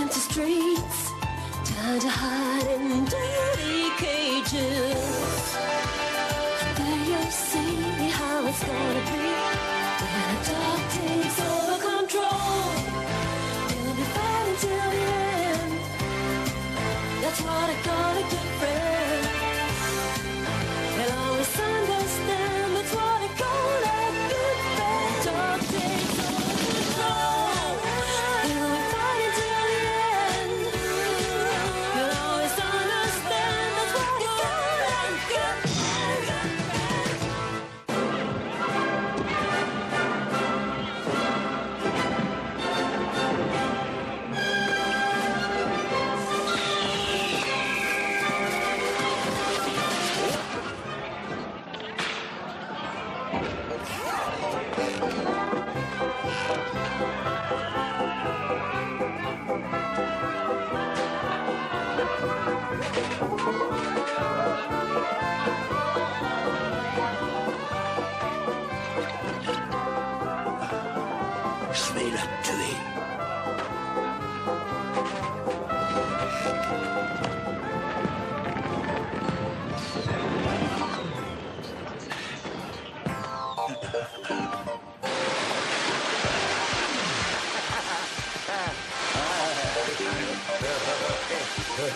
empty streets, time to hide in dirty cages. And there you see how it's gonna be when the dark takes over control. You'll be fighting till the end. That's what I call a good friend. They'll always understand. That's what I call a good friend. Dark takes over control. You'll be fighting till the end. You'll always understand. That's what I call a good friend. Je vais la tuer.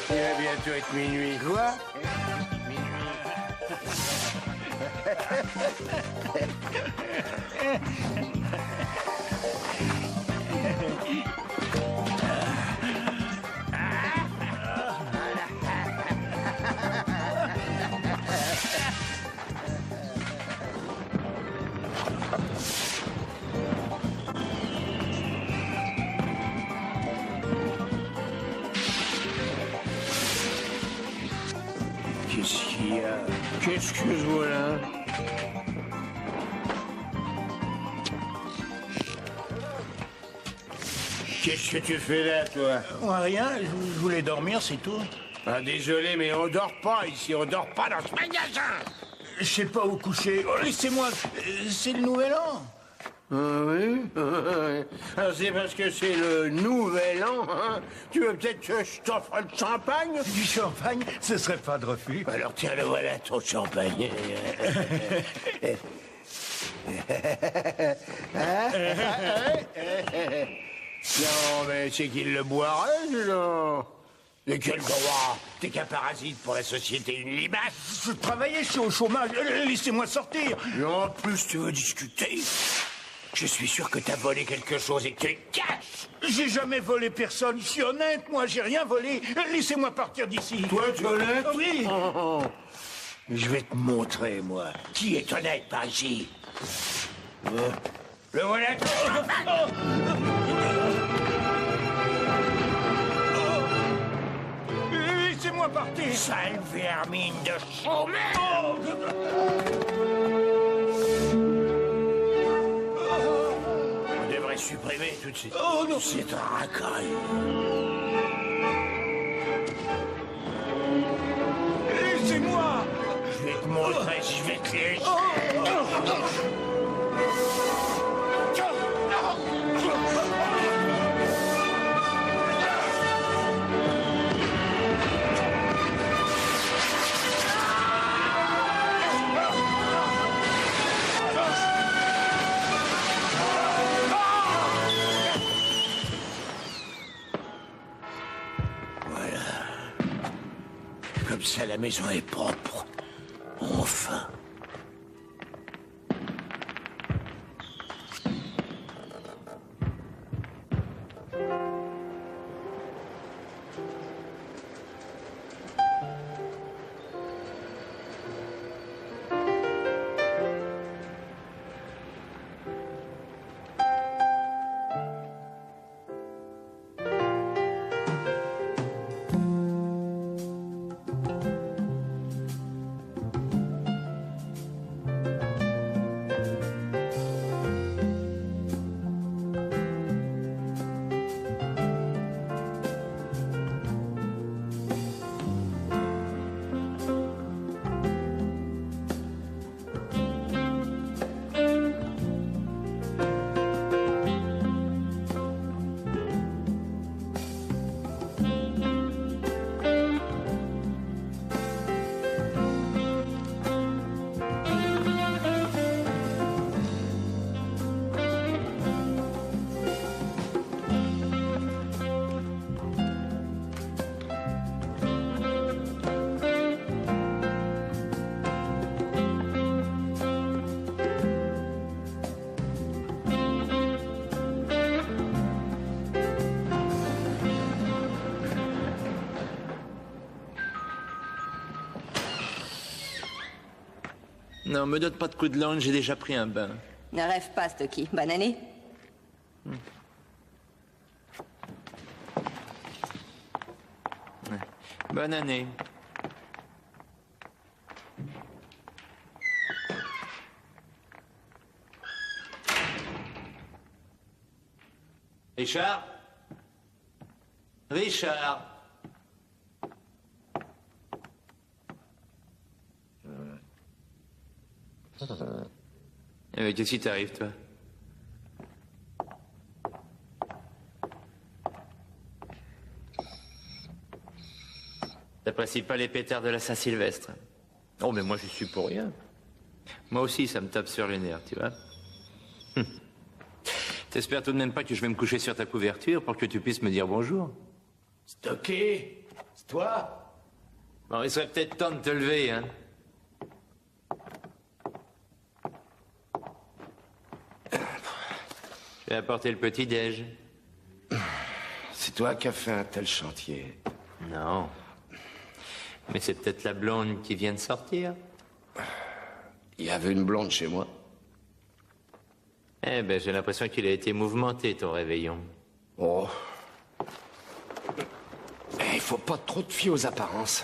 Il va bientôt être minuit. Quoi? Qu'est-ce qu'il y a? Qu'est-ce que je vois là? Qu'est-ce que tu fais là, toi? Rien, je voulais dormir, c'est tout. Ah, désolé, mais on dort pas ici, on dort pas dans ce magasin. Je sais pas où coucher. Oh, laissez-moi, c'est le nouvel an. Ah oui? Alors c'est parce que c'est le nouvel an, hein? Tu veux peut-être que je t'offre le champagne? Du champagne, ce serait pas de refus. Alors tiens, le voilà ton champagne. Non, mais c'est qu'il le boirait, non? De quel droit? T'es qu'un parasite pour la société, une limace. Je travaillais, je suis au chômage. Laissez-moi sortir. Et en plus, tu veux discuter? Je suis sûr que t'as volé quelque chose et que tu le caches. J'ai jamais volé personne. Je suis honnête, moi, j'ai rien volé. Laissez-moi partir d'ici. Toi, tu es honnête? Oui. Je vais te montrer, moi, qui est honnête par ici. Le voilà ton champagne. Laissez-moi partir. Sale vermine de chômeur. On devrait supprimer toutes ces... Oh non. Ces racailles. Laissez-moi. Je vais te montrer si je vais te lécher. Comme ça, la maison est propre. Enfin. Non, me donne pas de coup de langue, j'ai déjà pris un bain. Ne rêve pas, Stocky. Bonne année. Bonne année. Richard? Richard? Qu'est-ce qui t'arrive, toi? T'apprécies pas les pétards de la Saint-Sylvestre? Oh, mais moi, je suis pour rien. Moi aussi, ça me tape sur les nerfs, tu vois. T'espères tout de même pas que je vais me coucher sur ta couverture pour que tu puisses me dire bonjour? Stocké, c'est toi? Bon, il serait peut-être temps de te lever, hein. Je vais apporter le petit-déj. C'est toi qui as fait un tel chantier. Non. Mais c'est peut-être la blonde qui vient de sortir. Il y avait une blonde chez moi. Eh ben, j'ai l'impression qu'il a été mouvementé, ton réveillon. Oh. Il faut pas trop te fier aux apparences.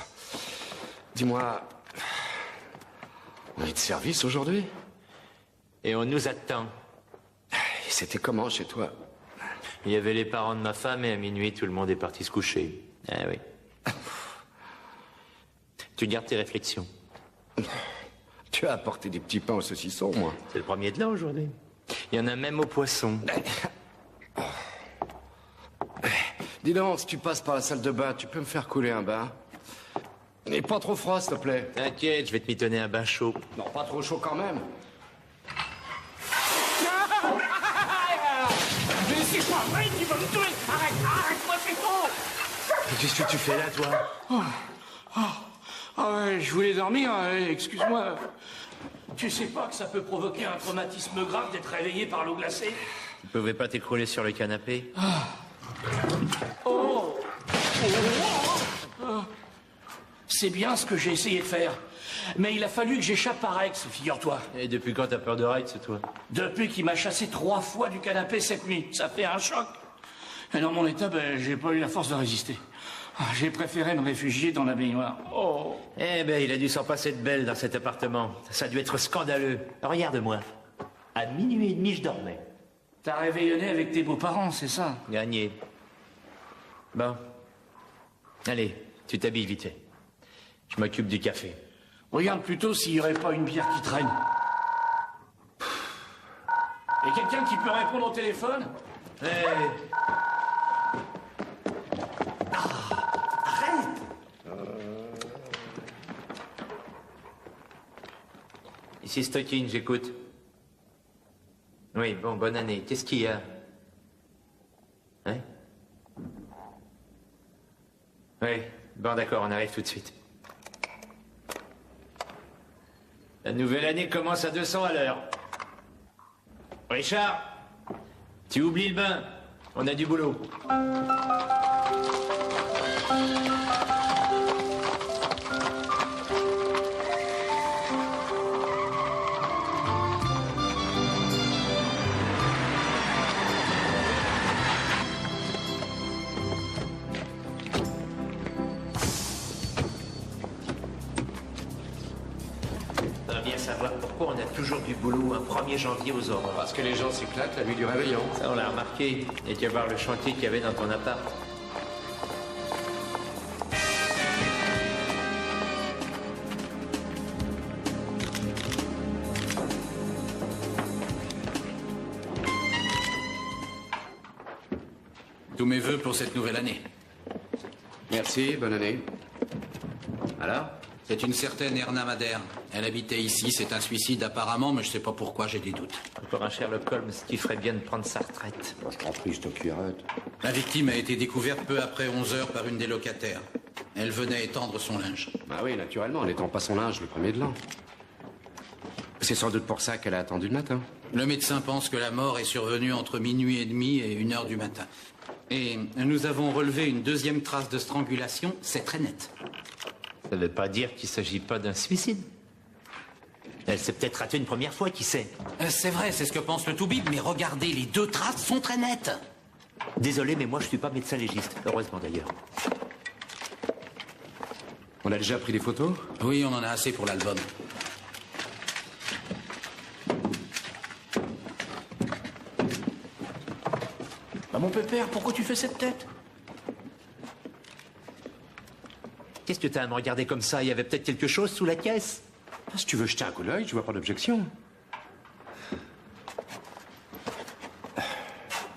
Dis-moi, on est de service aujourd'hui? Et on nous attend. Et c'était comment chez toi? Il y avait les parents de ma femme et à minuit, tout le monde est parti se coucher. Ah oui. Tu gardes tes réflexions. Tu as apporté des petits pains au saucisson, moi. C'est le premier de l'an aujourd'hui. Il y en a même au poisson. Dis donc, si tu passes par la salle de bain, tu peux me faire couler un bain? Et pas trop froid, s'il te plaît. T'inquiète, je vais te mitonner un bain chaud. Non, pas trop chaud quand même. Mais c'est pas vrai, tu vas me tuer. Arrête-moi, c'est trop. Qu'est-ce que tu fais là, toi? Ah ouais, je voulais dormir, excuse-moi. Tu sais pas que ça peut provoquer un traumatisme grave d'être réveillé par l'eau glacée? Tu pouvais pas t'écrouler sur le canapé? C'est bien ce que j'ai essayé de faire. Mais il a fallu que j'échappe à Rex, figure-toi. Et depuis quand t'as peur de Rex, toi? Depuis qu'il m'a chassé 3 fois du canapé cette nuit. Ça fait un choc. Et dans mon état, j'ai pas eu la force de résister. J'ai préféré me réfugier dans la baignoire. Oh. Eh ben, il a dû s'en passer de belle dans cet appartement. Ça a dû être scandaleux. Regarde-moi. À minuit et demi, je dormais. T'as réveillonné avec tes beaux-parents, c'est ça? Gagné. Bon. Allez, tu t'habilles vite fait. Je m'occupe du café. Regarde plutôt s'il n'y aurait pas une bière qui traîne. Et quelqu'un qui peut répondre au téléphone? Ici Stocking, j'écoute. Oui, bon, bonne année. Qu'est-ce qu'il y a? Hein? Oui, bon, d'accord, on arrive tout de suite. La nouvelle année commence à 200 à l'heure. Richard, tu oublies le bain. On a du boulot. On va bien savoir pourquoi on a toujours du boulot un 1er janvier aux aurores. Parce que les gens s'éclatent la nuit du réveillon. Ça, on l'a remarqué. Et tu vas voir le chantier qu'il y avait dans ton appart. Tous mes vœux pour cette nouvelle année. Merci, bonne année. Alors? C'est une certaine Erna Madère. Elle habitait ici, c'est un suicide apparemment, mais je sais pas pourquoi, j'ai des doutes. Encore un Sherlock Holmes qui ferait bien de prendre sa retraite. Je t'en prie, Stocky, arrête. La victime a été découverte peu après 11 heures par une des locataires. Elle venait étendre son linge. Bah oui, naturellement, en n'étant pas son linge le premier de l'an. C'est sans doute pour ça qu'elle a attendu le matin. Le médecin pense que la mort est survenue entre minuit et demi et 1 heure du matin. Et nous avons relevé une deuxième trace de strangulation, c'est très net. Ça ne veut pas dire qu'il ne s'agit pas d'un suicide. Elle s'est peut-être ratée une première fois, qui sait? C'est vrai, c'est ce que pense le Toubib, mais regardez, les 2 traces sont très nettes. Désolé, mais moi je suis pas médecin légiste. Heureusement d'ailleurs. On a déjà pris des photos? Oui, on en a assez pour l'album. Ah, mon pépère, pourquoi tu fais cette tête? Qu'est-ce que t'as à me regarder comme ça? Il y avait peut-être quelque chose sous la caisse? Si tu veux jeter un coup d'œil, je vois pas d'objection.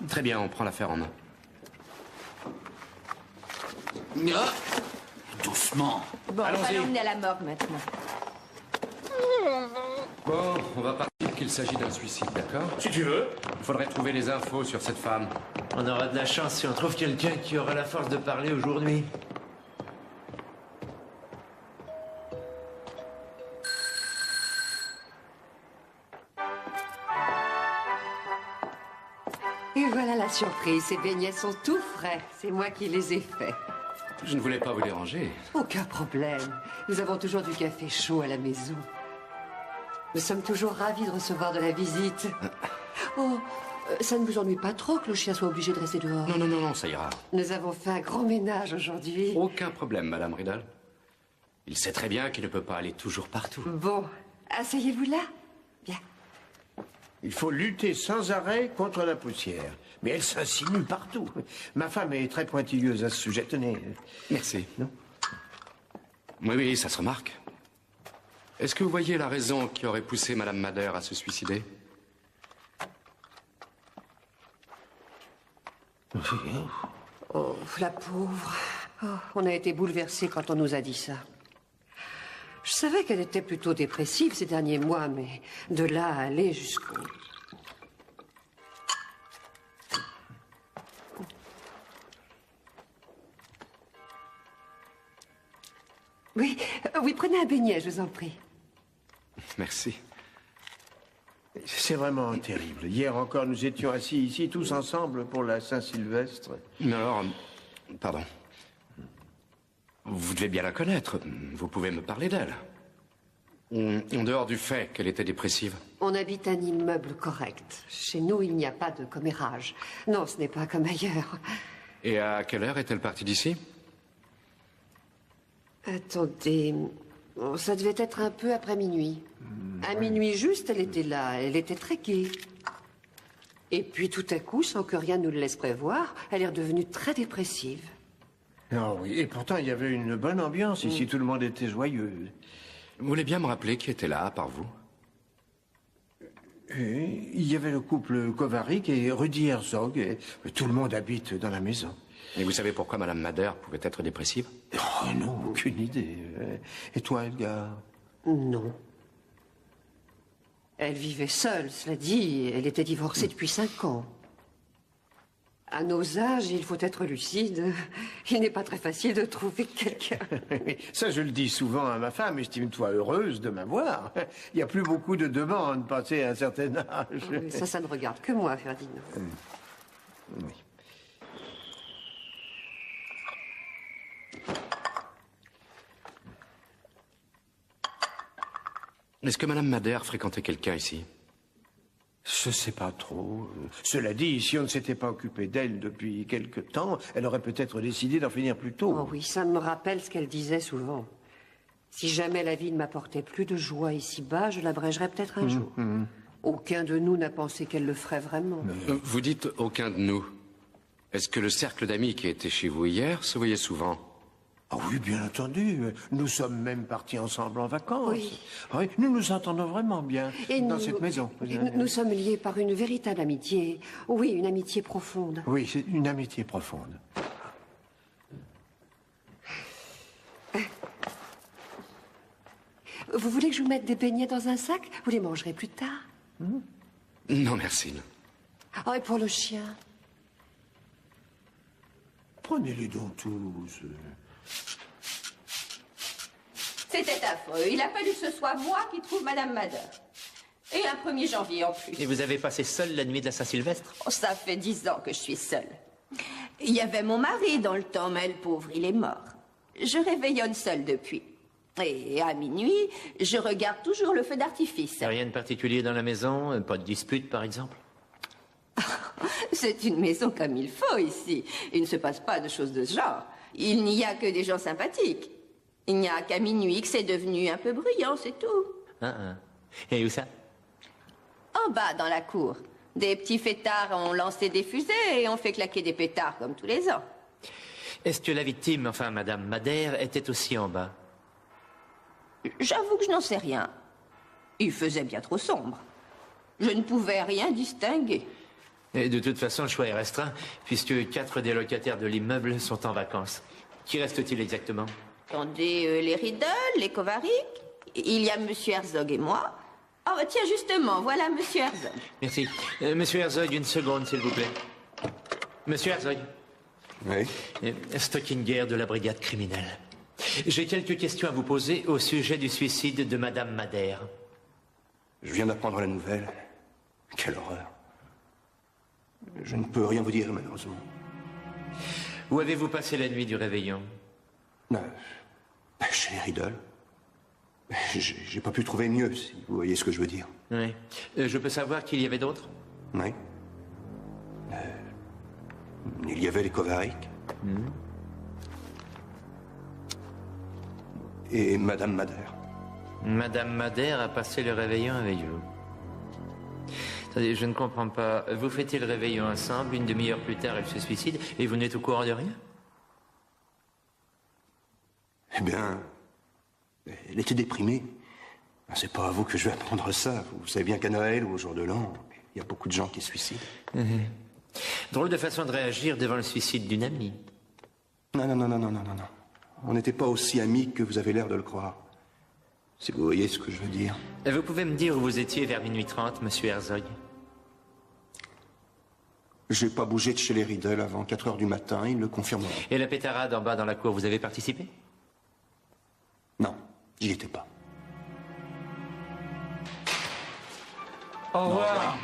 Très bien, on prend l'affaire en main. Ah, doucement. Bon, on va l'emmener à la morgue maintenant. Bon, on va partir qu'il s'agit d'un suicide, d'accord? Si tu veux. Il faudrait trouver les infos sur cette femme. On aura de la chance si on trouve quelqu'un qui aura la force de parler aujourd'hui. Et voilà la surprise, ces beignets sont tout frais. C'est moi qui les ai faits. Je ne voulais pas vous déranger. Aucun problème. Nous avons toujours du café chaud à la maison. Nous sommes toujours ravis de recevoir de la visite. Oh, ça ne vous ennuie pas trop que le chien soit obligé de rester dehors? Non, non, non, non, ça ira. Nous avons fait un grand ménage aujourd'hui. Aucun problème, Madame Riddle. Il sait très bien qu'il ne peut pas aller toujours partout. Bon, asseyez-vous là. Bien. Il faut lutter sans arrêt contre la poussière. Mais elle s'insinue partout. Ma femme est très pointilleuse à ce sujet. Tenez. Merci. Non? Oui, oui, ça se remarque. Est-ce que vous voyez la raison qui aurait poussé Madame Madder à se suicider? Oh, la pauvre. Oh, on a été bouleversés quand on nous a dit ça. Je savais qu'elle était plutôt dépressive ces derniers mois, mais de là à aller jusqu'au... Oui, oui, prenez un beignet, je vous en prie. Merci. C'est vraiment terrible. Hier encore, nous étions assis ici, tous ensemble, pour la Saint-Sylvestre. Mais alors, pardon. Vous devez bien la connaître. Vous pouvez me parler d'elle. En dehors du fait qu'elle était dépressive. On habite un immeuble correct. Chez nous, il n'y a pas de commérage. Non, ce n'est pas comme ailleurs. Et à quelle heure est-elle partie d'ici? Attendez, oh, ça devait être un peu après minuit. À minuit juste, elle était là. Elle était très gaie. Et puis tout à coup, sans que rien nous le laisse prévoir, elle est redevenue très dépressive. Ah oui, et pourtant, il y avait une bonne ambiance ici. Tout le monde était joyeux. Vous voulez bien me rappeler qui était là, à part vous? Et il y avait le couple Kovarik et Rudy Herzog. Et tout le monde habite dans la maison. Et vous savez pourquoi Madame Madder pouvait être dépressive? Oh non, aucune idée. Et toi, Edgar? Non. Elle vivait seule, cela dit. Elle était divorcée depuis 5 ans. À nos âges, il faut être lucide. Il n'est pas très facile de trouver quelqu'un. Ça, je le dis souvent à ma femme. Estime-toi heureuse de m'avoir. Il n'y a plus beaucoup de demandes passées à un certain âge. Oui, ça ne regarde que moi, Ferdinand. Oui. Est-ce que Madame Madder fréquentait quelqu'un ici? Je sais pas trop. Cela dit, si on ne s'était pas occupé d'elle depuis quelque temps, elle aurait peut-être décidé d'en finir plus tôt. Oh oui, ça me rappelle ce qu'elle disait souvent. Si jamais la vie ne m'apportait plus de joie ici-bas, je l'abrégerais peut-être un jour. Aucun de nous n'a pensé qu'elle le ferait vraiment. Vous dites aucun de nous. Est-ce que le cercle d'amis qui était chez vous hier se voyait souvent? Ah oui, bien entendu. Nous sommes même partis ensemble en vacances. Oui. Oui, nous nous entendons vraiment bien dans cette maison. Nous sommes liés par une véritable amitié. Oui, une amitié profonde. Oui, c'est une amitié profonde. Vous voulez que je vous mette des beignets dans un sac? Vous les mangerez plus tard. Non, merci. Oh, et pour le chien? Prenez-les donc tous. C'était affreux. Il a fallu que ce soit moi qui trouve Madame Madder. Et un 1er janvier en plus. Et vous avez passé seul la nuit de la Saint-Sylvestre? Oh, ça fait 10 ans que je suis seule. Il y avait mon mari dans le temps, mais le pauvre, il est mort. Je réveillonne seule depuis. Et à minuit, je regarde toujours le feu d'artifice. Rien de particulier dans la maison? Pas de dispute, par exemple? C'est une maison comme il faut ici. Il ne se passe pas de choses de ce genre. Il n'y a que des gens sympathiques. Il n'y a qu'à minuit que c'est devenu un peu bruyant, c'est tout. Et où ça? En bas, dans la cour. Des petits fêtards ont lancé des fusées et ont fait claquer des pétards comme tous les ans. Est-ce que la victime, enfin Madame Madère, était aussi en bas? J'avoue que je n'en sais rien. Il faisait bien trop sombre. Je ne pouvais rien distinguer. Et de toute façon, le choix est restreint, puisque 4 des locataires de l'immeuble sont en vacances. Qui reste-t-il exactement? Attendez, les Riddle, les Kovarik, il y a Monsieur Herzog et moi. Oh, tiens, justement, voilà Monsieur Herzog. Merci. Monsieur Herzog, une seconde, s'il vous plaît. Monsieur Herzog. Oui. Stockinger de la brigade criminelle. J'ai quelques questions à vous poser au sujet du suicide de Madame Madère. Je viens d'apprendre la nouvelle. Quelle horreur. Je ne peux rien vous dire, malheureusement. Où avez-vous passé la nuit du réveillon? Chez les Riddle. J'ai pas pu trouver mieux, si vous voyez ce que je veux dire. Oui. Je peux savoir qu'il y avait d'autres? Oui. Il y avait les Kovarik. Et Madame Madère. Madame Madère a passé le réveillon avec vous. Attendez, je ne comprends pas. Vous fêtez le réveillon ensemble, une demi-heure plus tard, elle se suicide, et vous n'êtes au courant de rien? Eh bien, elle était déprimée. C'est pas à vous que je vais apprendre ça. Vous savez bien qu'à Noël ou au jour de l'an, il y a beaucoup de gens qui se suicident. Drôle de façon de réagir devant le suicide d'une amie. Non. On n'était pas aussi amis que vous avez l'air de le croire. Si vous voyez ce que je veux dire. Vous pouvez me dire où vous étiez vers minuit 30, monsieur Herzog? J'ai pas bougé de chez les Riddle avant 4 heures du matin, ils le confirmeront. Et la pétarade en bas dans la cour, vous avez participé? Non, j'y étais pas. Au revoir.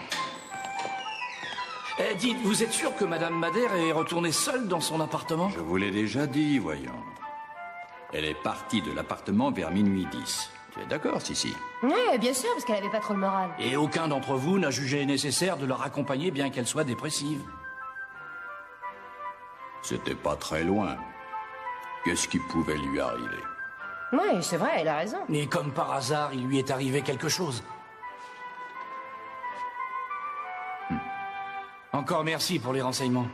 Dites, vous êtes sûr que Madame Madère est retournée seule dans son appartement? Je vous l'ai déjà dit, voyons. Elle est partie de l'appartement vers minuit 10. Tu es d'accord, Sissi? Oui, bien sûr, parce qu'elle avait pas trop le moral. Et aucun d'entre vous n'a jugé nécessaire de la raccompagner bien qu'elle soit dépressive. C'était pas très loin. Qu'est-ce qui pouvait lui arriver? Oui, c'est vrai, elle a raison. Et comme par hasard, il lui est arrivé quelque chose. Encore merci pour les renseignements.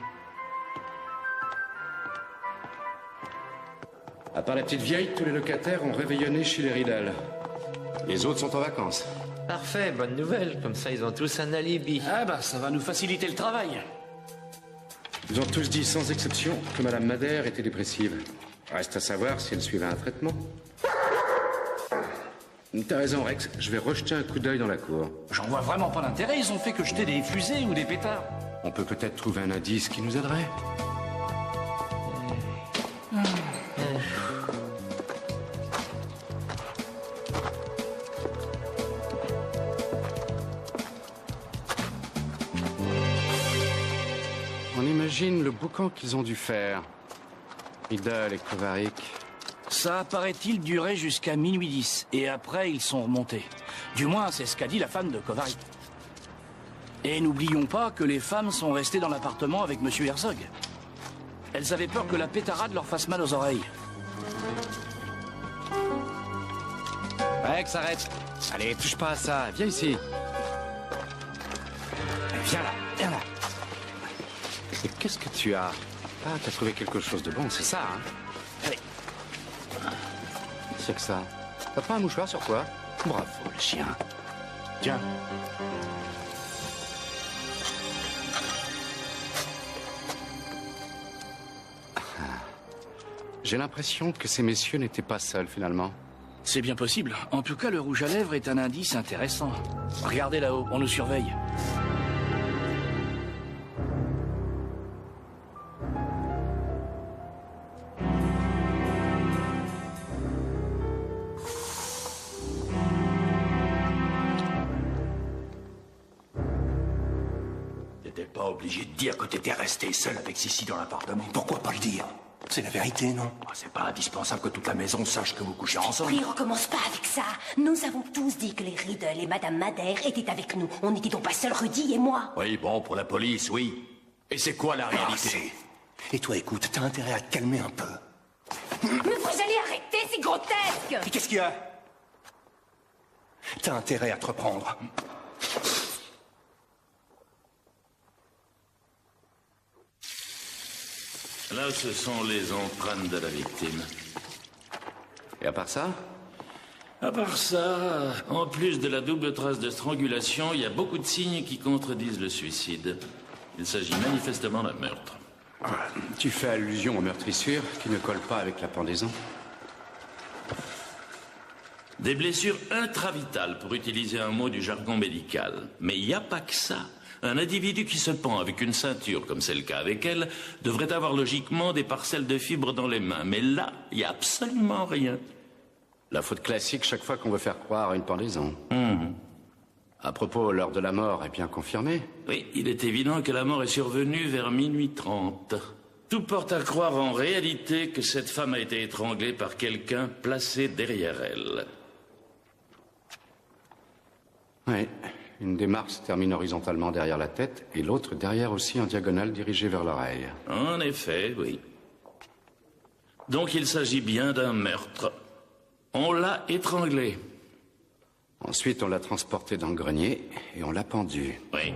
À part la petite vieille, tous les locataires ont réveillonné chez les Riddle. Les autres sont en vacances. Parfait, bonne nouvelle. Comme ça, ils ont tous un alibi. Ah bah, ça va nous faciliter le travail. Ils ont tous dit sans exception que Madame Madère était dépressive. Reste à savoir si elle suivait un traitement. T'as raison, Rex. Je vais rejeter un coup d'œil dans la cour. J'en vois vraiment pas l'intérêt. Ils ont fait que jeter des fusées ou des pétards. On peut peut-être trouver un indice qui nous aiderait. On imagine le boucan qu'ils ont dû faire. Riddle et Kovarik. Ça a, paraît-il, duré jusqu'à minuit 10. Et après, ils sont remontés. Du moins, c'est ce qu'a dit la femme de Kovarik. Et n'oublions pas que les femmes sont restées dans l'appartement avec Monsieur Herzog. Elles avaient peur que la pétarade leur fasse mal aux oreilles. Rex, arrête. Allez, touche pas à ça. Viens ici. Viens là, viens là. Et qu'est-ce que tu as? Ah, t'as trouvé quelque chose de bon, c'est ça, hein? Allez. C'est que ça. T'as pas un mouchoir sur toi? Bravo, le chien. Tiens. J'ai l'impression que ces messieurs n'étaient pas seuls, finalement. C'est bien possible. En tout cas, le rouge à lèvres est un indice intéressant. Regardez là-haut, on nous surveille. T'étais pas obligé de dire que t'étais resté seul avec Sissi dans l'appartement. Pourquoi pas le dire? C'est la vérité, non? C'est pas indispensable que toute la maison sache que vous couchez ensemble. Prie, recommence pas avec ça. Nous avons tous dit que les Riddle et Madame Madère étaient avec nous. On n'était donc pas seuls Rudy et moi. Oui, bon, pour la police, oui. Et c'est quoi la réalité? Et toi, écoute, t'as intérêt à te calmer un peu. Mais vous allez arrêter, c'est grotesque! Et qu'est-ce qu'il y a? T'as intérêt à te reprendre. Là, ce sont les empreintes de la victime. Et à part ça? À part ça, en plus de la double trace de strangulation, il y a beaucoup de signes qui contredisent le suicide. Il s'agit manifestement d'un meurtre. Tu fais allusion aux meurtrissures qui ne collent pas avec la pendaison? Des blessures intravitales, pour utiliser un mot du jargon médical. Mais il n'y a pas que ça. Un individu qui se pend avec une ceinture, comme c'est le cas avec elle, devrait avoir logiquement des parcelles de fibres dans les mains. Mais là, il n'y a absolument rien. La faute classique chaque fois qu'on veut faire croire à une pendaison. À propos, l'heure de la mort est bien confirmée? Oui, il est évident que la mort est survenue vers minuit 30. Tout porte à croire en réalité que cette femme a été étranglée par quelqu'un placé derrière elle. Oui, une des marques se termine horizontalement derrière la tête et l'autre derrière aussi en diagonale dirigée vers l'oreille. En effet, oui. Donc il s'agit bien d'un meurtre. On l'a étranglée. Ensuite, on l'a transportée dans le grenier et on l'a pendue. Oui.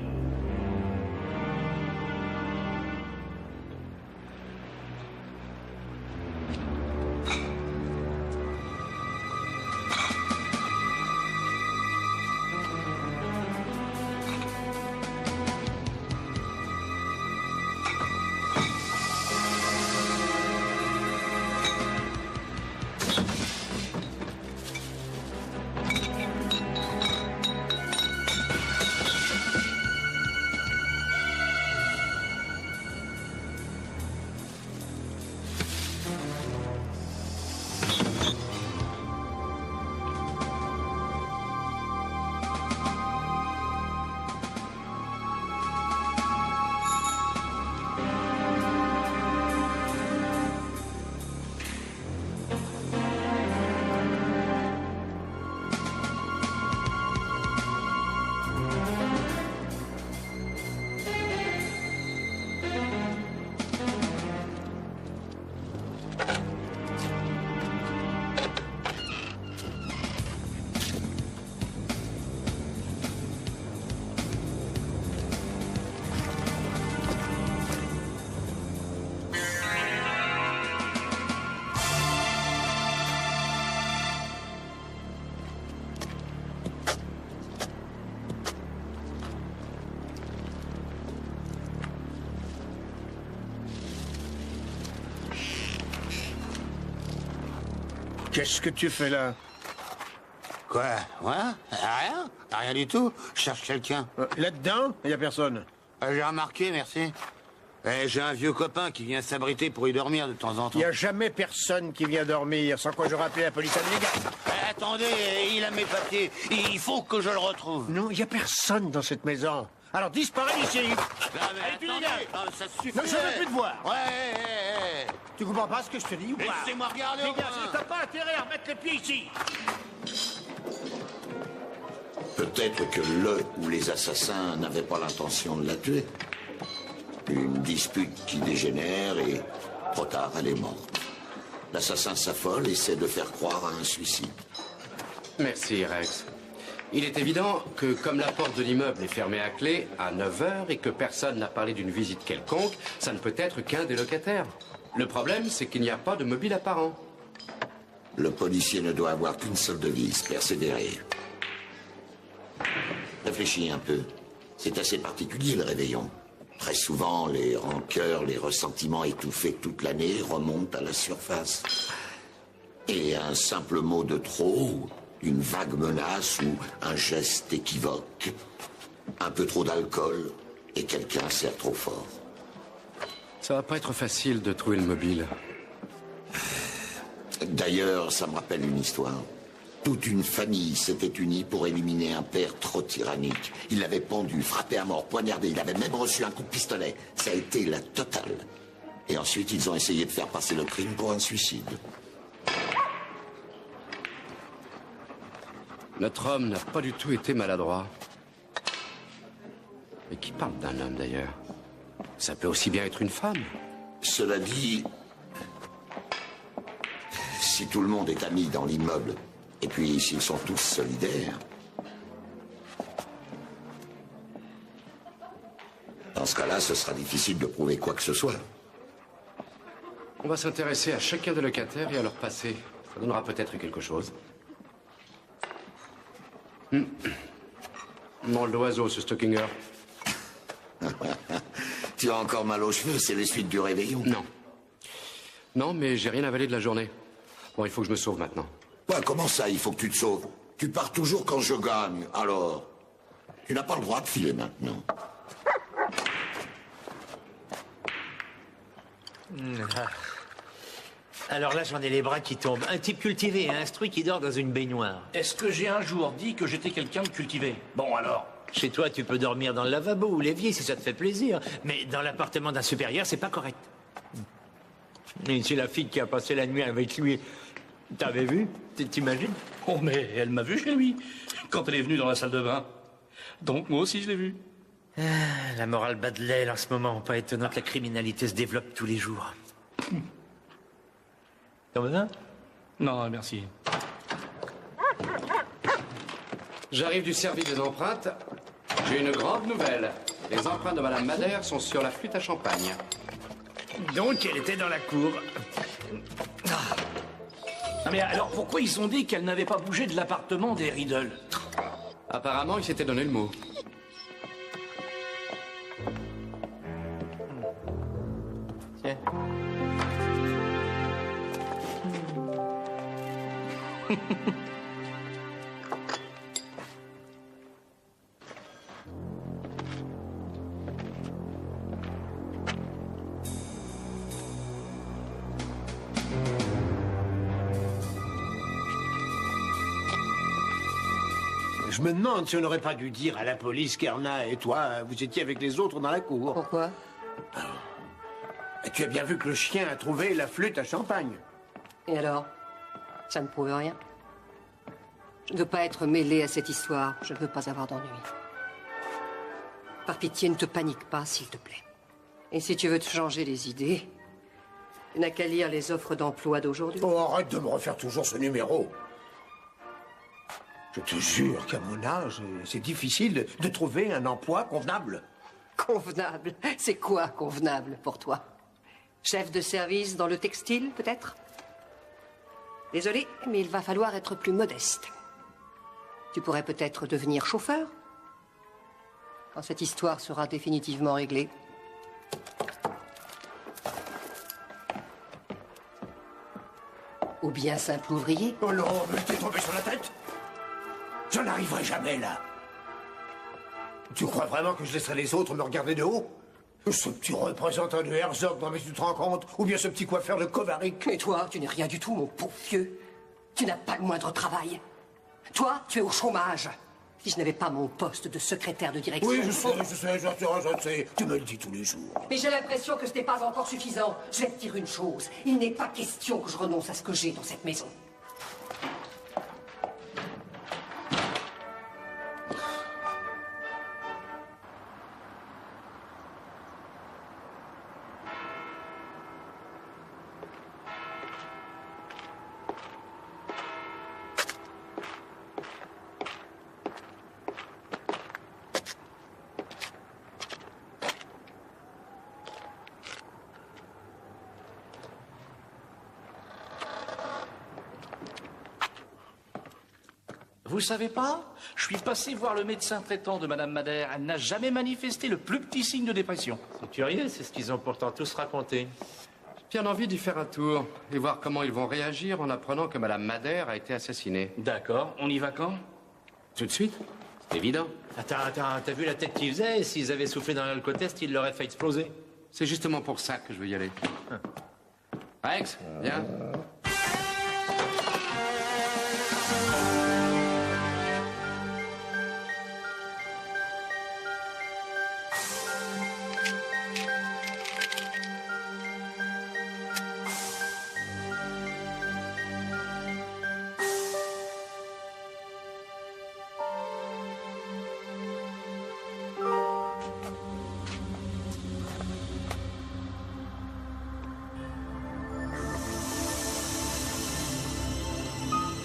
Qu'est-ce que tu fais là? Quoi? Rien? Rien du tout. Je cherche quelqu'un. Là-dedans, il n'y a personne. J'ai remarqué, merci. J'ai un vieux copain qui vient s'abriter pour y dormir de temps en temps. Il n'y a jamais personne qui vient dormir, sans quoi j'aurais appelé la police américaine. Attendez, il a mes papiers. Il faut que je le retrouve. Non, il n'y a personne dans cette maison. Alors disparais d'ici. Allez, tu dégages. Ça suffit. Non, je ne veux plus te voir. Ouais. Tu comprends pas ce que je te dis ou pas? Laissez-moi regarder. Dégage, t'as pas intérêt à remettre les pieds ici. Peut-être que le ou les assassins n'avaient pas l'intention de la tuer. Une dispute qui dégénère et trop tard, elle est morte. L'assassin s'affole et essaie de faire croire à un suicide. Merci, Rex. Il est évident que comme la porte de l'immeuble est fermée à clé à 9h et que personne n'a parlé d'une visite quelconque, ça ne peut être qu'un des locataires. Le problème, c'est qu'il n'y a pas de mobile apparent. Le policier ne doit avoir qu'une seule devise, persévérer. Réfléchis un peu. C'est assez particulier, le réveillon. Très souvent, les rancœurs, les ressentiments étouffés toute l'année remontent à la surface. Et un simple mot de trop, une vague menace ou un geste équivoque, un peu trop d'alcool et quelqu'un serre trop fort. Ça va pas être facile de trouver le mobile. D'ailleurs, ça me rappelle une histoire. Toute une famille s'était unie pour éliminer un père trop tyrannique. Il l'avait pendu, frappé à mort, poignardé. Il avait même reçu un coup de pistolet. Ça a été la totale. Et ensuite, ils ont essayé de faire passer le crime pour un suicide. Notre homme n'a pas du tout été maladroit. Mais qui parle d'un homme, d'ailleurs? Ça peut aussi bien être une femme. Cela dit, si tout le monde est ami dans l'immeuble, et puis s'ils sont tous solidaires, dans ce cas-là, ce sera difficile de prouver quoi que ce soit. On va s'intéresser à chacun des locataires et à leur passé. Ça donnera peut-être quelque chose. Nom d'oiseau, ce Stockinger. Tu as encore mal aux cheveux, c'est les suites du réveillon. Non. Non, mais j'ai rien avalé de la journée. Bon, il faut que je me sauve maintenant. Ouais, comment ça, il faut que tu te sauves? Tu pars toujours quand je gagne, alors... Tu n'as pas le droit de filer maintenant. Alors là, j'en ai les bras qui tombent. Un type cultivé, instruit qui dort dans une baignoire. Est-ce que j'ai un jour dit que j'étais quelqu'un de cultivé? Bon, alors. Chez toi, tu peux dormir dans le lavabo ou l'évier si ça te fait plaisir. Mais dans l'appartement d'un supérieur, c'est pas correct. Et c'est la fille qui a passé la nuit avec lui. T'avais vu? T'imagines? Oh, mais elle m'a vu chez lui, quand elle est venue dans la salle de bain. Donc moi aussi, je l'ai vue. Ah, la morale bat de l'aile en ce moment. Pas étonnant que la criminalité se développe tous les jours. T'en veux un? Non, merci. J'arrive du service des empreintes. J'ai une grande nouvelle. Les empreintes de Madame Madère sont sur la flûte à champagne. Donc, elle était dans la cour. Ah, mais alors pourquoi ils ont dit qu'elle n'avait pas bougé de l'appartement des Riddle? Apparemment, il s'était donné le mot. Tiens. Je me demande si on n'aurait pas dû dire à la police qu'Erna et toi, vous étiez avec les autres dans la cour. Pourquoi? Tu as bien vu que le chien a trouvé la flûte à champagne. Et alors? Ça ne prouve rien. Je ne veux pas être mêlée à cette histoire. Je ne veux pas avoir d'ennui. Par pitié, ne te panique pas, s'il te plaît. Et si tu veux te changer les idées, tu n'as qu'à lire les offres d'emploi d'aujourd'hui. Oh, arrête de me refaire toujours ce numéro. Je te jure qu'à mon âge, c'est difficile de trouver un emploi convenable. Convenable? C'est quoi convenable pour toi? Chef de service dans le textile, peut-être? Désolé, mais il va falloir être plus modeste. Tu pourrais peut-être devenir chauffeur? Quand cette histoire sera définitivement réglée. Ou bien simple ouvrier? Oh non, mais t'es tombé sur la tête? Je n'arriverai jamais là. Tu crois vraiment que je laisserai les autres me regarder de haut? Ce petit représentant de Herzog, non mais tu te rends compte? Ou bien ce petit coiffeur de Kovarik? Et toi, tu n'es rien du tout, mon pauvre vieux. Tu n'as pas le moindre travail. Toi, tu es au chômage. Si je n'avais pas mon poste de secrétaire de direction... Oui, je sais. Tu me le dis tous les jours. Mais j'ai l'impression que ce n'est pas encore suffisant. Je vais te dire une chose. Il n'est pas question que je renonce à ce que j'ai dans cette maison. Vous savez pas? Je suis passé voir le médecin traitant de Madame Madère. Elle n'a jamais manifesté le plus petit signe de dépression. C'est curieux, c'est ce qu'ils ont pourtant tous raconté. J'ai bien envie d'y faire un tour et voir comment ils vont réagir en apprenant que Madame Madère a été assassinée. D'accord, on y va quand? Tout de suite? C'est évident. Attends, t'as vu la tête qu'ils faisaient? S'ils avaient soufflé dans l'alcotest, ils l'auraient fait exploser. C'est justement pour ça que je veux y aller. Rex, viens.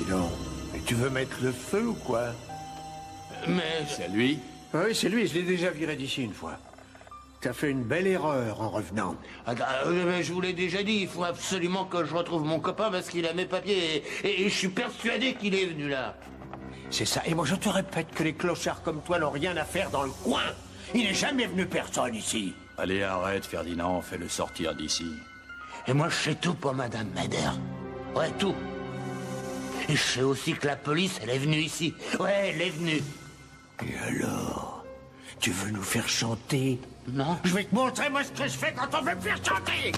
Dis donc, mais tu veux mettre le feu ou quoi? Mais... C'est lui? Ah oui, c'est lui, je l'ai déjà viré d'ici une fois. T'as fait une belle erreur en revenant. Mais je vous l'ai déjà dit, il faut absolument que je retrouve mon copain parce qu'il a mes papiers et je suis persuadé qu'il est venu là. C'est ça, et moi je te répète que les clochards comme toi n'ont rien à faire dans le coin. Il n'est jamais venu personne ici. Allez, arrête, Ferdinand, fais-le sortir d'ici. Et moi je sais tout pour Madame Madère. Ouais, tout. Et je sais aussi que la police, elle est venue ici. Ouais, elle est venue. Et alors? Tu veux nous faire chanter? Non. Je vais te montrer moi ce que je fais quand on veut me faire chanter.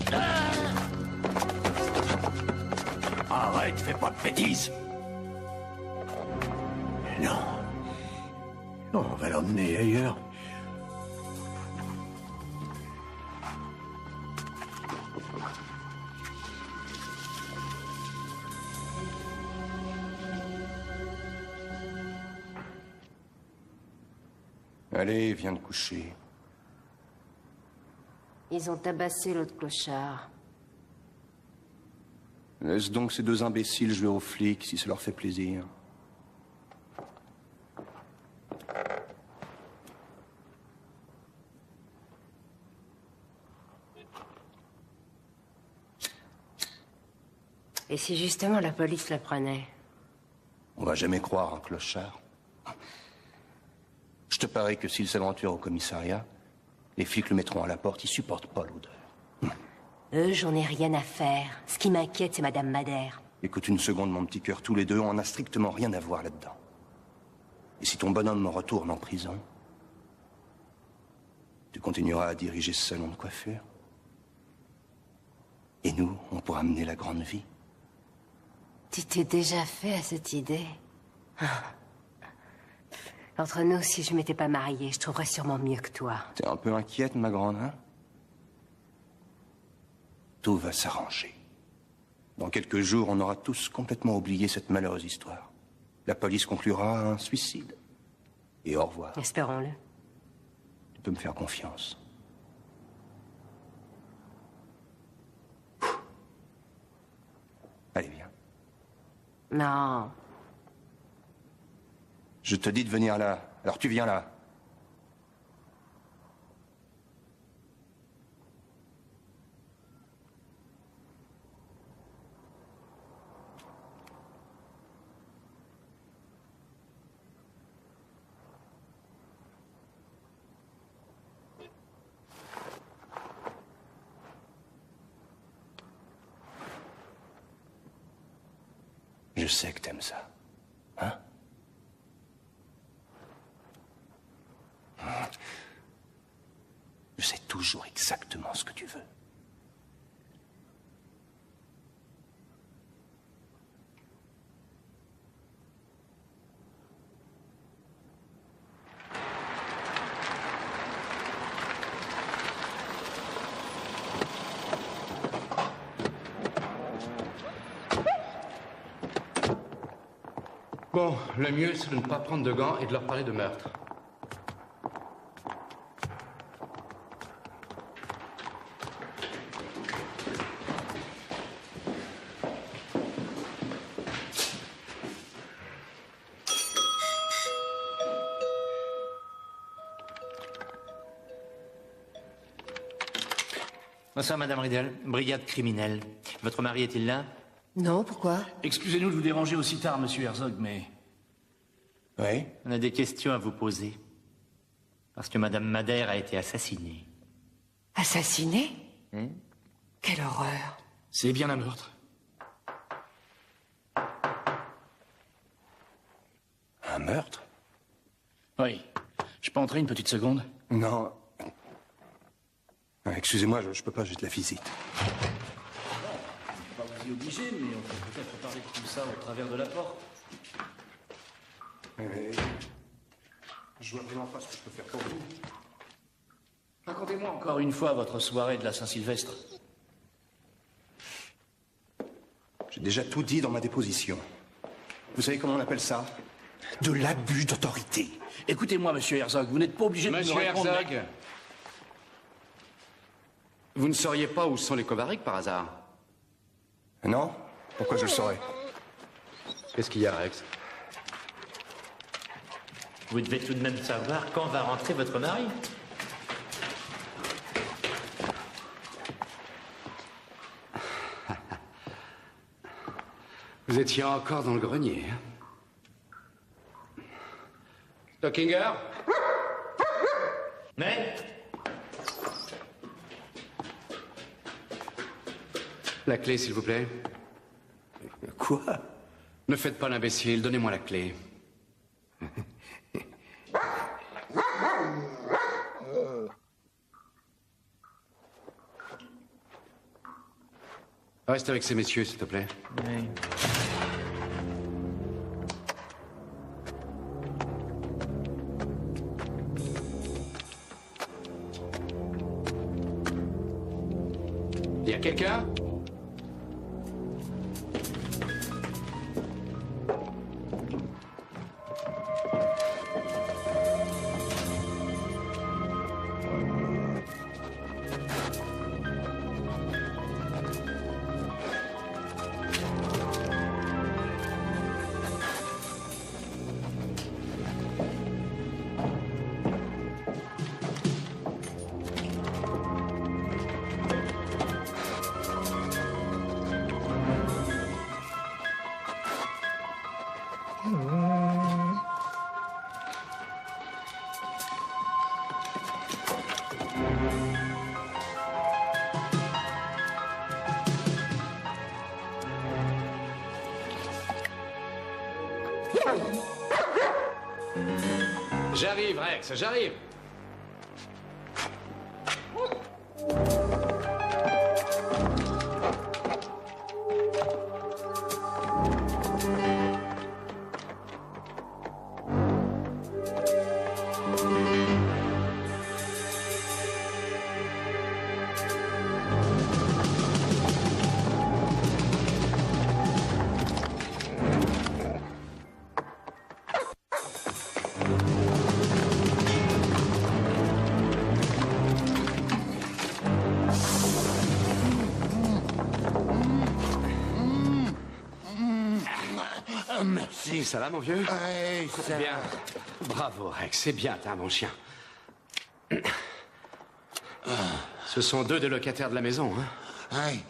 Arrête, fais pas de bêtises. Non. Non, on va l'emmener ailleurs. Allez, viens te coucher. Ils ont tabassé l'autre clochard. Laisse donc ces deux imbéciles jouer aux flics si ça leur fait plaisir. Et si justement la police la prenait? On va jamais croire un clochard. Je te parie que s'il s'aventure au commissariat, les flics le mettront à la porte, ils supportent pas l'odeur. Eux, j'en ai rien à faire. Ce qui m'inquiète, c'est Madame Madère. Écoute une seconde, mon petit cœur, tous les deux, on n'a strictement rien à voir là-dedans. Et si ton bonhomme retourne en prison, tu continueras à diriger ce salon de coiffure. Et nous, on pourra mener la grande vie. Tu t'es déjà fait à cette idée? Entre nous, si je m'étais pas mariée, je trouverais sûrement mieux que toi. T'es un peu inquiète, ma grande, hein? Tout va s'arranger. Dans quelques jours, on aura tous complètement oublié cette malheureuse histoire. La police conclura un suicide. Et au revoir. Espérons-le. Tu peux me faire confiance. Allez, viens. Non. Je te dis de venir là. Alors tu viens là. Je sais que t'aimes ça. Hein? Je sais toujours exactement ce que tu veux. Bon, le mieux, c'est de ne pas prendre de gants et de leur parler de meurtre. Bonsoir, Madame Riddle, brigade criminelle. Votre mari est-il là? Non, pourquoi? Excusez-nous de vous déranger aussi tard, monsieur Herzog, mais... Oui? On a des questions à vous poser. Parce que Madame Madère a été assassinée. Assassinée? Quelle horreur. C'est bien un meurtre. Un meurtre? Oui. Je peux entrer une petite seconde? Non. Excusez-moi, je peux pas, j'ai de la visite. Pas vous y obliger, mais on peut peut-être parler de tout ça au travers de la porte. Je vois vraiment pas ce que je peux faire pour vous. Racontez-moi encore une fois votre soirée de la Saint-Sylvestre. J'ai déjà tout dit dans ma déposition. Vous savez comment on appelle ça? De l'abus d'autorité. Écoutez-moi, monsieur Herzog, vous n'êtes pas obligé de Monsieur me répondre... Herzog, vous ne sauriez pas où sont les Kovarik par hasard? Non? Pourquoi je le saurais? Qu'est-ce qu'il y a, Rex? Vous devez tout de même savoir quand va rentrer votre mari. Vous étiez encore dans le grenier, hein? Stockinger? Mais La clé, s'il vous plaît. Quoi? Ne faites pas l'imbécile, donnez-moi la clé. Reste avec ces messieurs, s'il te plaît. Oui. Il y a quelqu'un? J'arrive, Rex, j'arrive. Merci. Ça va, mon vieux? Oui, ça bien. Bravo, Rex, c'est bien, t'as mon chien. Ce sont deux des locataires de la maison, hein? Oui.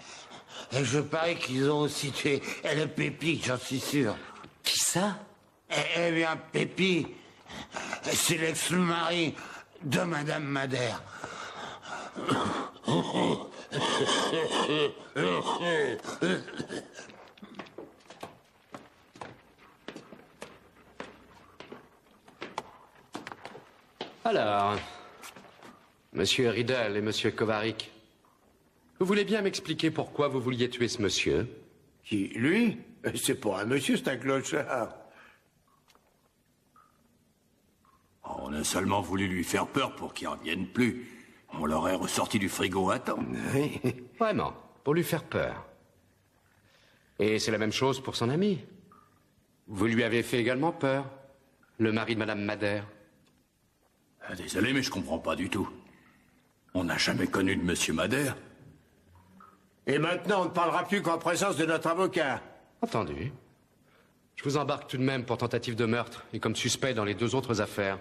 Et je parie qu'ils ont aussi tué le Pépi, j'en suis sûr. Qui ça? Eh bien, Pépi, c'est l'ex-mari de Madame Madère. Alors, Monsieur Riddle et Monsieur Kovarik, vous voulez bien m'expliquer pourquoi vous vouliez tuer ce monsieur? Qui, lui? C'est pas un monsieur, c'est un clochard. On a seulement voulu lui faire peur pour qu'il revienne plus. On l'aurait ressorti du frigo à temps. Oui. Vraiment, pour lui faire peur. Et c'est la même chose pour son ami. Vous lui avez fait également peur, le mari de Madame Madère. Désolé, mais je comprends pas du tout. On n'a jamais connu de Monsieur Madère. Et maintenant, on ne parlera plus qu'en présence de notre avocat. Entendu. Je vous embarque tout de même pour tentative de meurtre et comme suspect dans les deux autres affaires.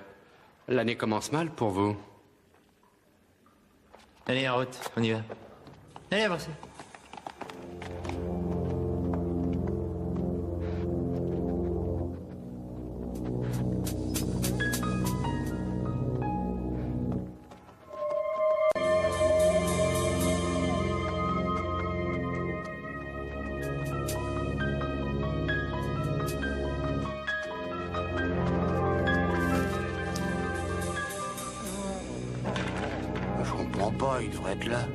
L'année commence mal pour vous. Allez, en route, on y va. Allez, avancez. Il devrait être là.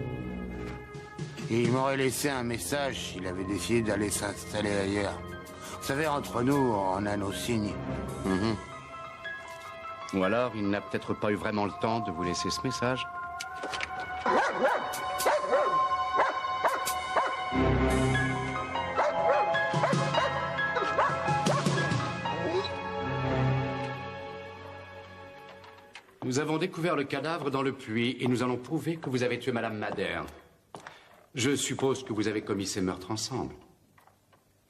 Et il m'aurait laissé un message s'il avait décidé d'aller s'installer ailleurs. Vous savez, entre nous, on a nos signes. Ou alors, il n'a peut-être pas eu vraiment le temps de vous laisser ce message. Nous avons découvert le cadavre dans le puits et nous allons prouver que vous avez tué Madame Madère. Je suppose que vous avez commis ces meurtres ensemble.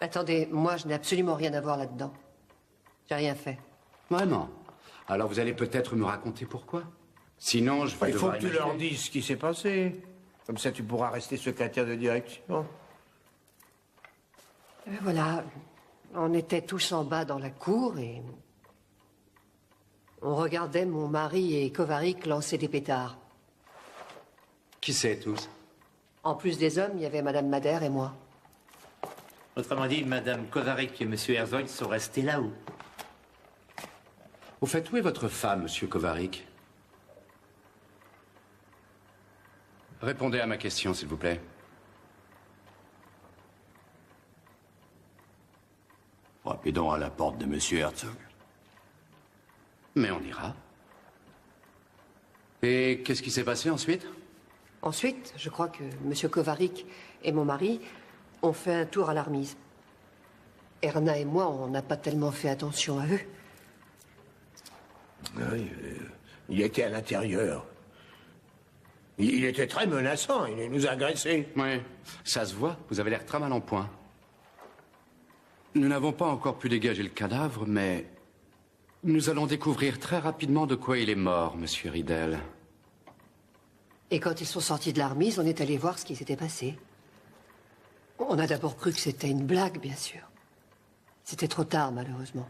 Attendez, moi, je n'ai absolument rien à voir là-dedans. J'ai rien fait. Vraiment? Alors vous allez peut-être me raconter pourquoi? Sinon, je vais Il faut devoir que tu leur dises ce qui s'est passé. Comme ça, tu pourras rester secrétaire de direction. Voilà, on était tous en bas dans la cour et... on regardait mon mari et Kovarik lancer des pétards. Qui c'est, tous? En plus des hommes, il y avait Madame Madère et moi. Autrement dit, Madame Kovarik et Monsieur Herzog sont restés là-haut. Au fait, où est votre femme, Monsieur Kovarik? Répondez à ma question, s'il vous plaît. Frappez donc à la porte de Monsieur Herzog. Mais on ira. Et qu'est-ce qui s'est passé ensuite? Ensuite, je crois que Monsieur Kovarik et mon mari ont fait un tour à l'Armise. Erna et moi, on n'a pas tellement fait attention à eux. Oui, il était à l'intérieur. Il était très menaçant, il nous a agressés. Oui, ça se voit, vous avez l'air très mal en point. Nous n'avons pas encore pu dégager le cadavre, mais nous allons découvrir très rapidement de quoi il est mort, Monsieur Riddle. Et quand ils sont sortis de l'Armise, on est allé voir ce qui s'était passé. On a d'abord cru que c'était une blague, bien sûr. C'était trop tard, malheureusement.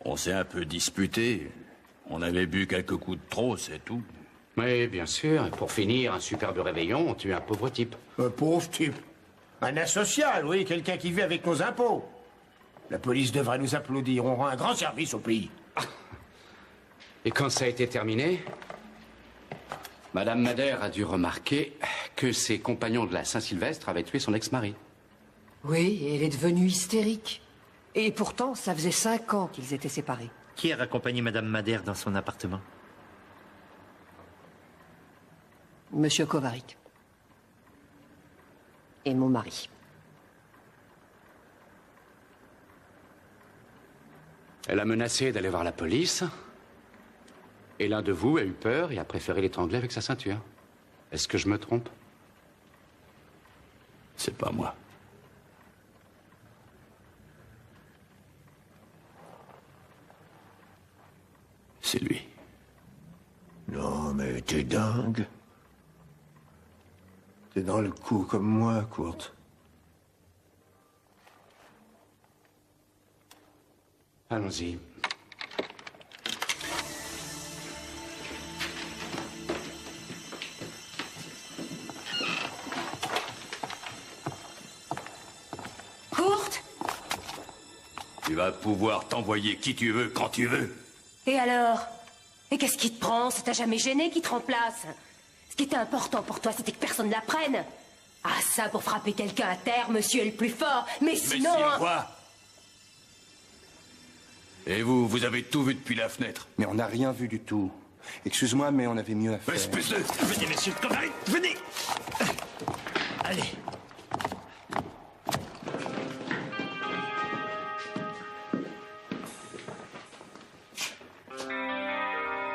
On s'est un peu disputé. On avait bu quelques coups de trop, c'est tout. Oui, bien sûr. Et pour finir, un superbe réveillon, on tue un pauvre type. Un pauvre type? Un asocial, oui, quelqu'un qui vit avec nos impôts. La police devrait nous applaudir, on rend un grand service au pays. Et quand ça a été terminé, Madame Madère a dû remarquer que ses compagnons de la Saint-Sylvestre avaient tué son ex-mari. Oui, et elle est devenue hystérique. Et pourtant, ça faisait 5 ans qu'ils étaient séparés. Qui a raccompagné Madame Madère dans son appartement? Monsieur Kovarik. Et mon mari. Elle a menacé d'aller voir la police. Et l'un de vous a eu peur et a préféré l'étrangler avec sa ceinture. Est-ce que je me trompe? C'est pas moi. C'est lui. Non, mais t'es dingue. T'es dans le coup comme moi, Kurt. Allons-y. Kurt? Tu vas pouvoir t'envoyer qui tu veux, quand tu veux. Et alors? Et qu'est-ce qui te prend? Ça t'a jamais gêné qui te remplace? Ce qui était important pour toi, c'était que personne ne l'apprenne. Ah, ça, pour frapper quelqu'un à terre, monsieur est le plus fort. Mais sinon... Mais quoi? Et vous, vous avez tout vu depuis la fenêtre? Mais on n'a rien vu du tout. Excuse-moi, mais on avait mieux à faire. Espèce de... Venez, messieurs, Kovarik, venez. Allez.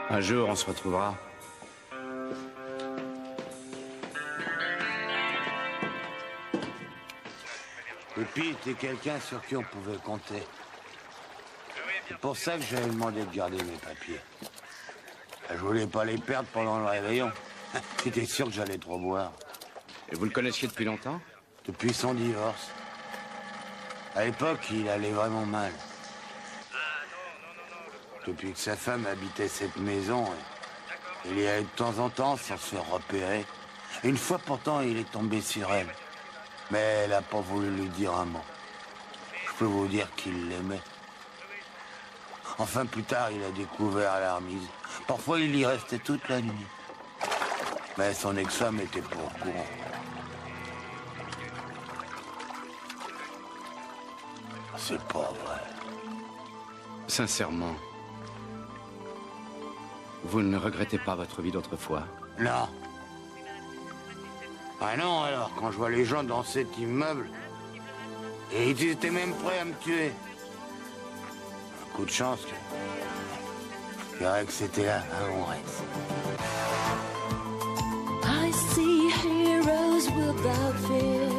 Un jour, on se retrouvera. Et puis, t'es quelqu'un sur qui on pouvait compter. C'est pour ça que j'avais demandé de garder mes papiers. Je voulais pas les perdre pendant le réveillon. J'étais sûr que j'allais trop boire. Et vous le connaissiez depuis longtemps? Depuis son divorce. À l'époque, il allait vraiment mal. Depuis que sa femme habitait cette maison, il y allait de temps en temps sans se faire repérer. Une fois pourtant, il est tombé sur elle. Mais elle n'a pas voulu lui dire un mot. Je peux vous dire qu'il l'aimait. Enfin, plus tard, il a découvert l'Armise. Parfois, il y restait toute la nuit. Mais son ex-femme était pas au courant. C'est pas vrai. Sincèrement, vous ne regrettez pas votre vie d'autrefois? Non. Ah non, alors, quand je vois les gens dans cet immeuble, et ils étaient même prêts à me tuer. Un coup de chance que... Je dirais que c'était là, hein, mon Rex. I see heroes without fear.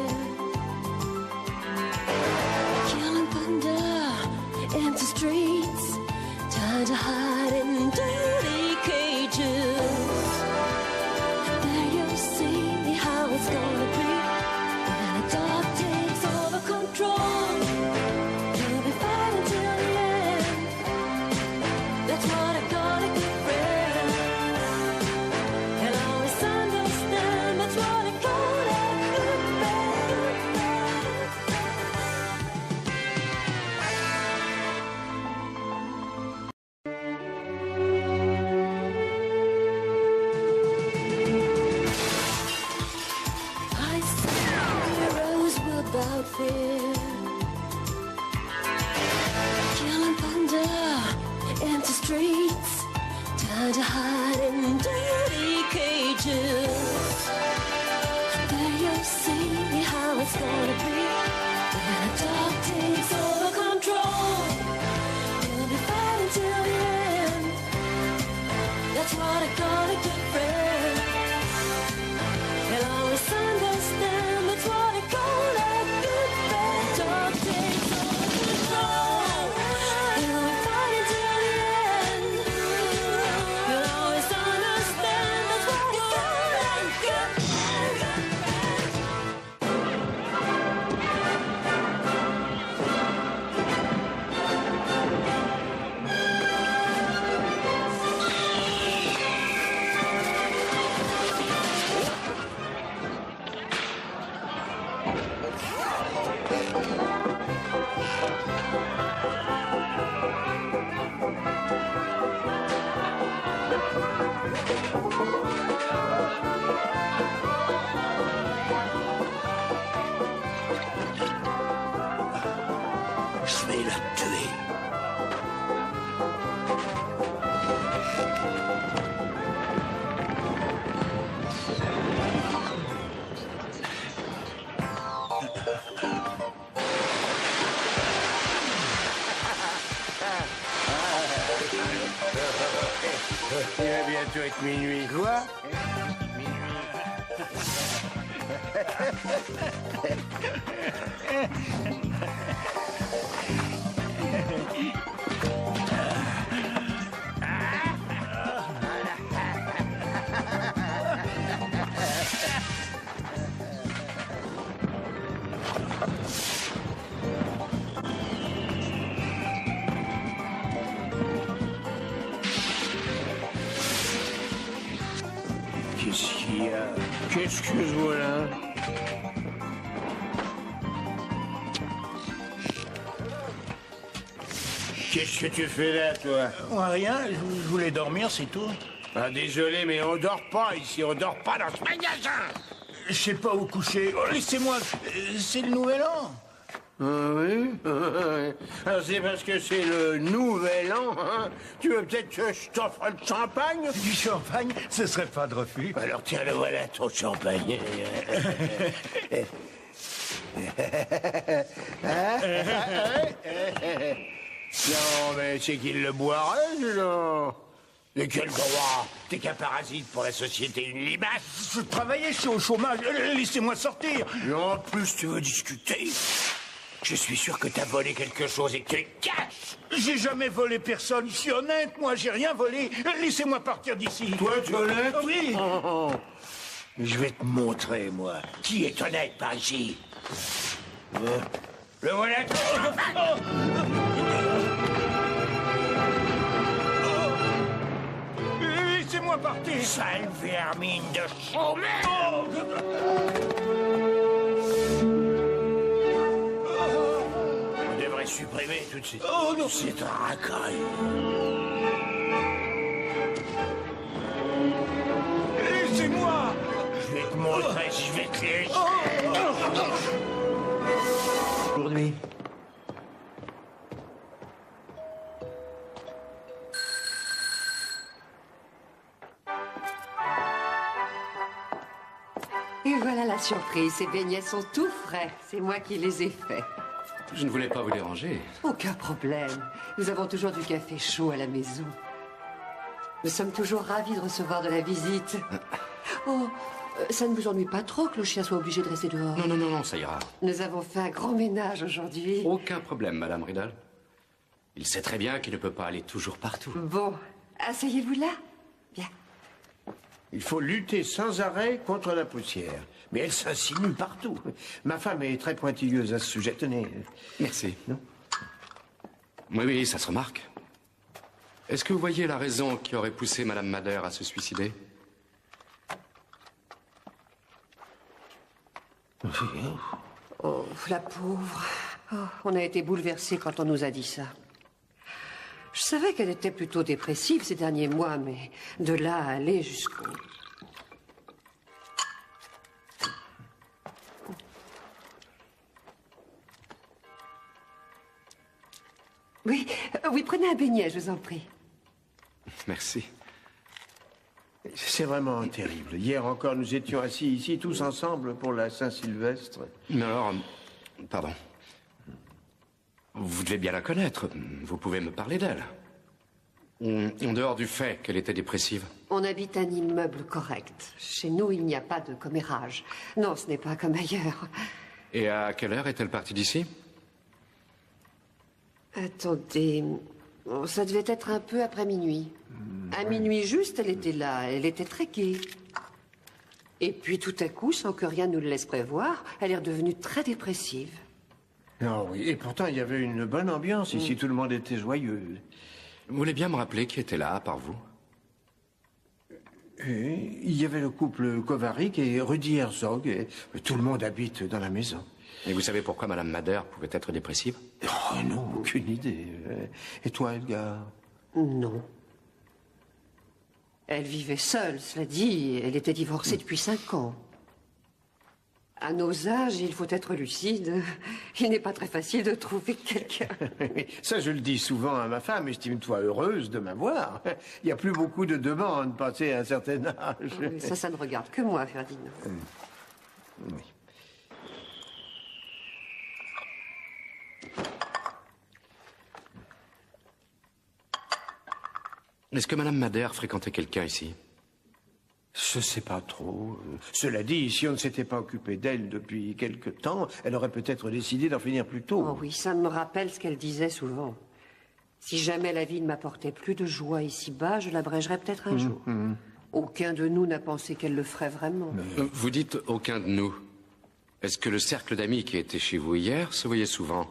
disappear. Killing thunder, empty streets, time to hide in dirty cages. There you'll see how it's gonna be when the dark takes over control. You'll be fighting till the end. That's what I call a good friend. They'll always understand. That's what I call a good friend. Dark takes over control. You'll be fighting till the end. You'll always understand. That's what I call a good friend. Je vais la tuer. Il va bientôt être minuit. Quoi? Qu'est-ce qu'il y a? Qu'est-ce que voilà? Qu'est-ce que tu fais là, toi? Rien, je voulais dormir, c'est tout. Ah, désolé, mais on dort pas ici, on dort pas dans ce magasin. Je sais pas où coucher. Oh, laissez-moi, c'est le nouvel an. Ah oui? Alors c'est parce que c'est le nouvel an, hein? Tu veux peut-être que je t'offre le champagne? Du champagne, ce serait pas de refus. Alors tiens, le voilà, ton champagne. Non, mais c'est qu'il le boirait, là. De quel droit? T'es qu'un parasite pour la société, une limace. Je travaillais, je suis au chômage, laissez-moi sortir. Et en plus, tu veux discuter? Je suis sûr que t'as volé quelque chose et que tu le caches. J'ai jamais volé personne, je suis honnête, moi, j'ai rien volé. Laissez-moi partir d'ici. Toi, tu es honnête? Oui. Je vais te montrer, moi, qui est honnête par ici. Le voilà. Laissez-moi partir. Sale vermine de chômeur. On devrait supprimer toutes ces... Oh non. Ces racailles. Laissez-moi. Je vais te montrer si je vais te lécher. Aujourd'hui. Et voilà la surprise. Ces beignets sont tout frais. C'est moi qui les ai faits. Je ne voulais pas vous déranger. Aucun problème. Nous avons toujours du café chaud à la maison. Nous sommes toujours ravis de recevoir de la visite. Oh, ça ne vous ennuie pas trop que le chien soit obligé de rester dehors? Non, ça ira. Nous avons fait un grand ménage aujourd'hui. Aucun problème, Madame Riddle. Il sait très bien qu'il ne peut pas aller toujours partout. Bon, asseyez-vous là. Bien. Il faut lutter sans arrêt contre la poussière. Mais elle s'insinue partout. Ma femme est très pointilleuse à ce sujet. Tenez. Merci. Non? Oui, ça se remarque. Est-ce que vous voyez la raison qui aurait poussé Madame Madère à se suicider? Oh, la pauvre. Oh, on a été bouleversés quand on nous a dit ça. Je savais qu'elle était plutôt dépressive ces derniers mois, mais de là à aller jusqu'au... Oui, oui, prenez un beignet, je vous en prie. Merci. C'est vraiment terrible. Hier encore, nous étions assis ici, tous ensemble, pour la Saint-Sylvestre. Mais alors, pardon. Vous devez bien la connaître. Vous pouvez me parler d'elle. En dehors du fait qu'elle était dépressive. On habite un immeuble correct. Chez nous, il n'y a pas de commérage. Non, ce n'est pas comme ailleurs. Et à quelle heure est-elle partie d'ici? Attendez... Oh, ça devait être un peu après minuit. À minuit juste, elle était là. Elle était très gaie. Et puis tout à coup, sans que rien nous le laisse prévoir, elle est redevenue très dépressive. Ah oui, et pourtant il y avait une bonne ambiance ici, tout le monde était joyeux. Vous voulez bien me rappeler qui était là, à part vous? Et il y avait le couple Kovarik et Rudy Herzog, et tout le monde habite dans la maison. Et vous savez pourquoi Madame Madère pouvait être dépressive? Oh non, aucune idée. Et toi, Edgar? Non. Elle vivait seule, cela dit. Elle était divorcée depuis 5 ans. À nos âges, il faut être lucide. Il n'est pas très facile de trouver quelqu'un. Ça, je le dis souvent à ma femme. Estime-toi heureuse de m'avoir. Il n'y a plus beaucoup de demandes passées à un certain âge. Oui, ça ne regarde que moi, Ferdinand. Oui. Est-ce que Madame Madère fréquentait quelqu'un ici? Je sais pas trop. Cela dit, si on ne s'était pas occupé d'elle depuis quelque temps, elle aurait peut-être décidé d'en finir plus tôt. Oh oui, ça me rappelle ce qu'elle disait souvent. Si jamais la vie ne m'apportait plus de joie ici-bas, je l'abrégerais peut-être un jour. Aucun de nous n'a pensé qu'elle le ferait vraiment. Vous dites aucun de nous. Est-ce que le cercle d'amis qui était chez vous hier se voyait souvent?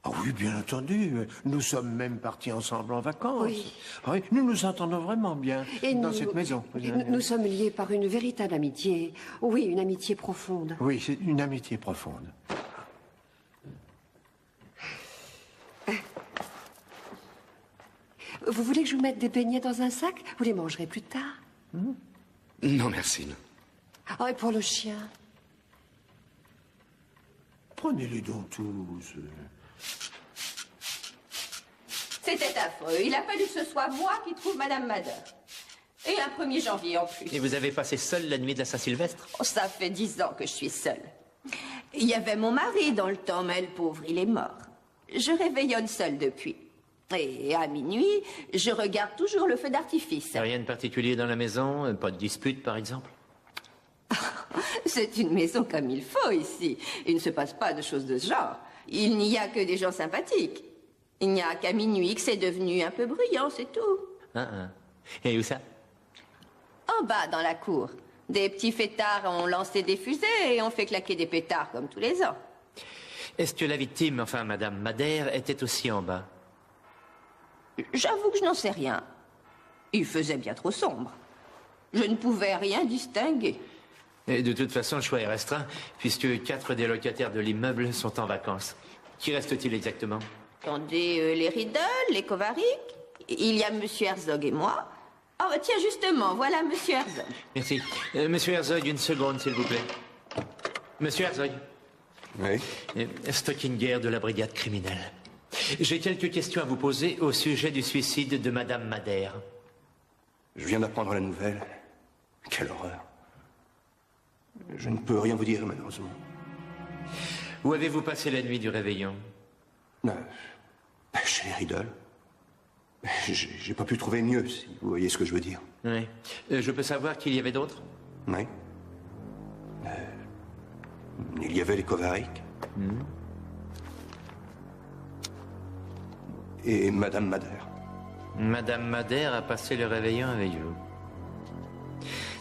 Ah oui, bien entendu. Nous sommes même partis ensemble en vacances. Oui. Oui, nous nous entendons vraiment bien dans cette maison. Nous sommes liés par une véritable amitié. Oui, une amitié profonde. Oui, c'est une amitié profonde. Vous voulez que je vous mette des beignets dans un sac? Vous les mangerez plus tard. Non, merci. Oh, et pour le chien? Prenez-les donc tous. C'était affreux. Il a fallu que ce soit moi qui trouve Madame Madère. Et un 1er janvier en plus. Et vous avez passé seule la nuit de la Saint-Sylvestre? Oh, ça fait 10 ans que je suis seule. Il y avait mon mari dans le temps, mais le pauvre, il est mort. Je réveillonne seule depuis. Et à minuit, je regarde toujours le feu d'artifice. Rien de particulier dans la maison? Pas de dispute, par exemple? C'est une maison comme il faut ici. Il ne se passe pas de choses de ce genre. Il n'y a que des gens sympathiques. Il n'y a qu'à minuit que c'est devenu un peu bruyant, c'est tout. Et où ça? En bas, dans la cour. Des petits fêtards ont lancé des fusées et ont fait claquer des pétards comme tous les ans. Est-ce que la victime, enfin Madame Madère, était aussi en bas? J'avoue que je n'en sais rien. Il faisait bien trop sombre. Je ne pouvais rien distinguer. Et de toute façon, le choix est restreint, puisque 4 des locataires de l'immeuble sont en vacances. Qui reste-t-il exactement? Attendez, les Riddle, les Kovarik, il y a Monsieur Herzog et moi. Oh, tiens, justement, voilà Monsieur Herzog. Merci. Monsieur Herzog, une seconde, s'il vous plaît. Monsieur Herzog. Oui. Stockinger de la brigade criminelle. J'ai quelques questions à vous poser au sujet du suicide de Madame Madère. Je viens d'apprendre la nouvelle. Quelle horreur. Je ne peux rien vous dire, malheureusement. Où avez-vous passé la nuit du réveillon? Chez les Riddle. J'ai pas pu trouver mieux, si vous voyez ce que je veux dire. Oui. Je peux savoir qu'il y avait d'autres? Oui. Il y avait les Kovarik. Et Madame Madère. Madame Madère a passé le réveillon avec vous.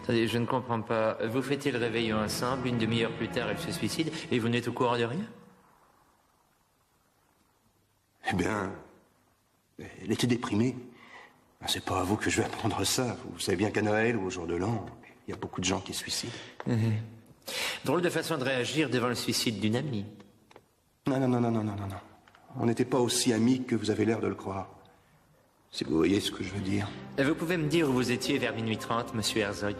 Attendez, je ne comprends pas. Vous fêtez le réveillon ensemble, une demi-heure plus tard, elle se suicide, et vous n'êtes au courant de rien? Eh bien, elle était déprimée. C'est pas à vous que je vais apprendre ça. Vous savez bien qu'à Noël ou au jour de l'an, il y a beaucoup de gens qui se suicident. Drôle de façon de réagir devant le suicide d'une amie. Non. On n'était pas aussi amis que vous avez l'air de le croire. Si vous voyez ce que je veux dire. Vous pouvez me dire où vous étiez vers minuit 30, monsieur Herzog?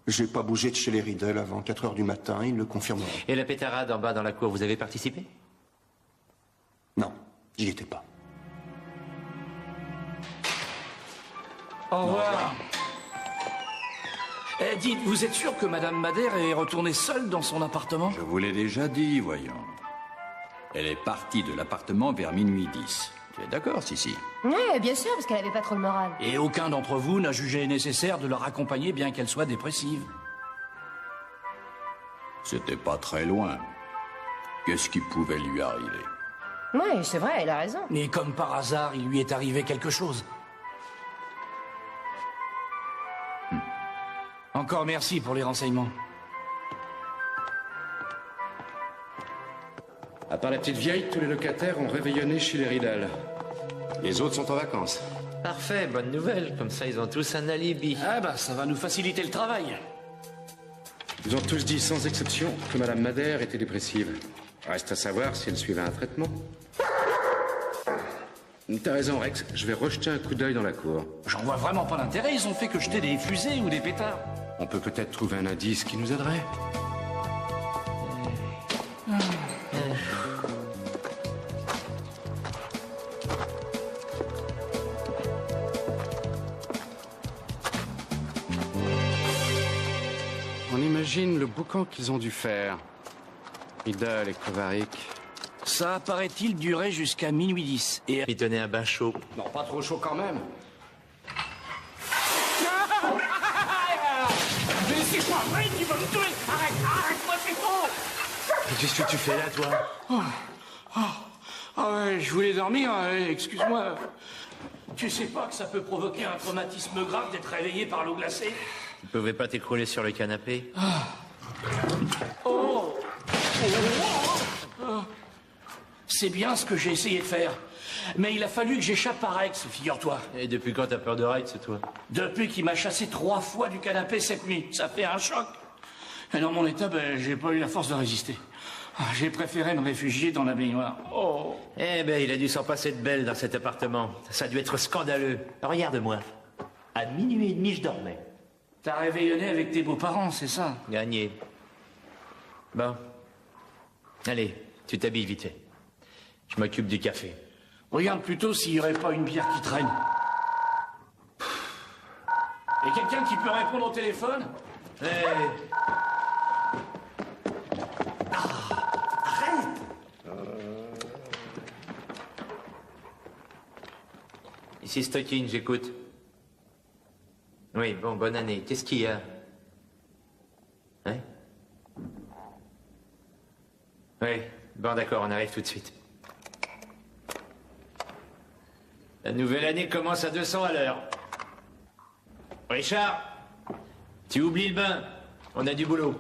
J'ai pas bougé de chez les Riddle avant 4 heures du matin, ils le confirmeront. Et la pétarade en bas dans la cour, vous avez participé? J'y étais pas. Au revoir. Eh, dites, vous êtes sûr que Madame Madère est retournée seule dans son appartement? Je vous l'ai déjà dit, voyons. Elle est partie de l'appartement vers minuit 10. Tu es d'accord, Sissi? Oui, bien sûr, parce qu'elle avait pas trop le moral. Et aucun d'entre vous n'a jugé nécessaire de la raccompagner bien qu'elle soit dépressive. C'était pas très loin. Qu'est-ce qui pouvait lui arriver? Oui, c'est vrai, elle a raison. Mais comme par hasard, il lui est arrivé quelque chose. Encore merci pour les renseignements. À part la petite vieille, tous les locataires ont réveillonné chez les Ridal. Les autres sont en vacances. Parfait, bonne nouvelle. Comme ça, ils ont tous un alibi. Ah bah, ça va nous faciliter le travail. Ils ont tous dit, sans exception, que Madame Madère était dépressive. Reste à savoir si elle suivait un traitement. T'as raison, Rex. Je vais rejeter un coup d'œil dans la cour. J'en vois vraiment pas l'intérêt. Ils ont fait que jeter des fusées ou des pétards. On peut peut-être trouver un indice qui nous aiderait. On imagine le boucan qu'ils ont dû faire. Ridal et Kovarik. Ça, paraît-il, durait jusqu'à minuit 10. Et... Il tenait un bain chaud. Non, pas trop chaud quand même. Mais c'est pas vrai, tu vas me tuer! Arrête-moi, c'est faux! Qu'est-ce que tu fais là, toi? Ah ouais, je voulais dormir, excuse-moi. Tu sais pas que ça peut provoquer un traumatisme grave d'être réveillé par l'eau glacée? Tu pouvais pas t'écrouler sur le canapé? C'est bien ce que j'ai essayé de faire. Mais il a fallu que j'échappe à Rex, figure-toi. Et depuis quand t'as peur de Rex, toi? Depuis qu'il m'a chassé 3 fois du canapé cette nuit. Ça fait un choc. Et dans mon état, j'ai pas eu la force de résister. J'ai préféré me réfugier dans la baignoire. Oh. Eh ben, il a dû s'en passer de belle dans cet appartement. Ça a dû être scandaleux. Regarde-moi. À minuit et demi, je dormais. T'as réveillonné avec tes beaux-parents, c'est ça? Gagné. Bon. Allez, tu t'habilles vite fait. Je m'occupe du café. Regarde plutôt s'il n'y aurait pas une bière qui traîne. Et quelqu'un qui peut répondre au téléphone? Arrête! Ici Stocking, j'écoute. Oui, bon, bonne année. Qu'est-ce qu'il y a? Hein? Oui, bon, d'accord, on arrive tout de suite. La nouvelle année commence à 200 à l'heure. Richard, tu oublies le bain. On a du boulot.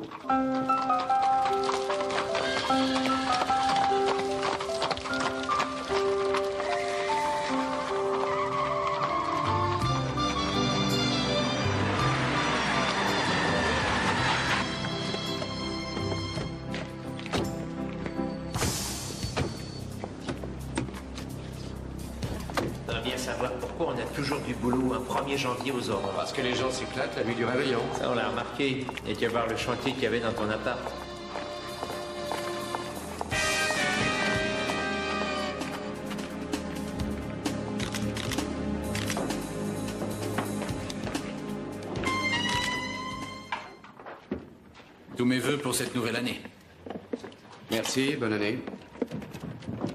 Savoir pourquoi on a toujours du boulot un 1er janvier aux aurores. Parce que les gens s'éclatent la nuit du réveillon. Ça, on l'a remarqué. Et tu vas voir le chantier qu'il y avait dans ton appart. Tous mes vœux pour cette nouvelle année. Merci, bonne année.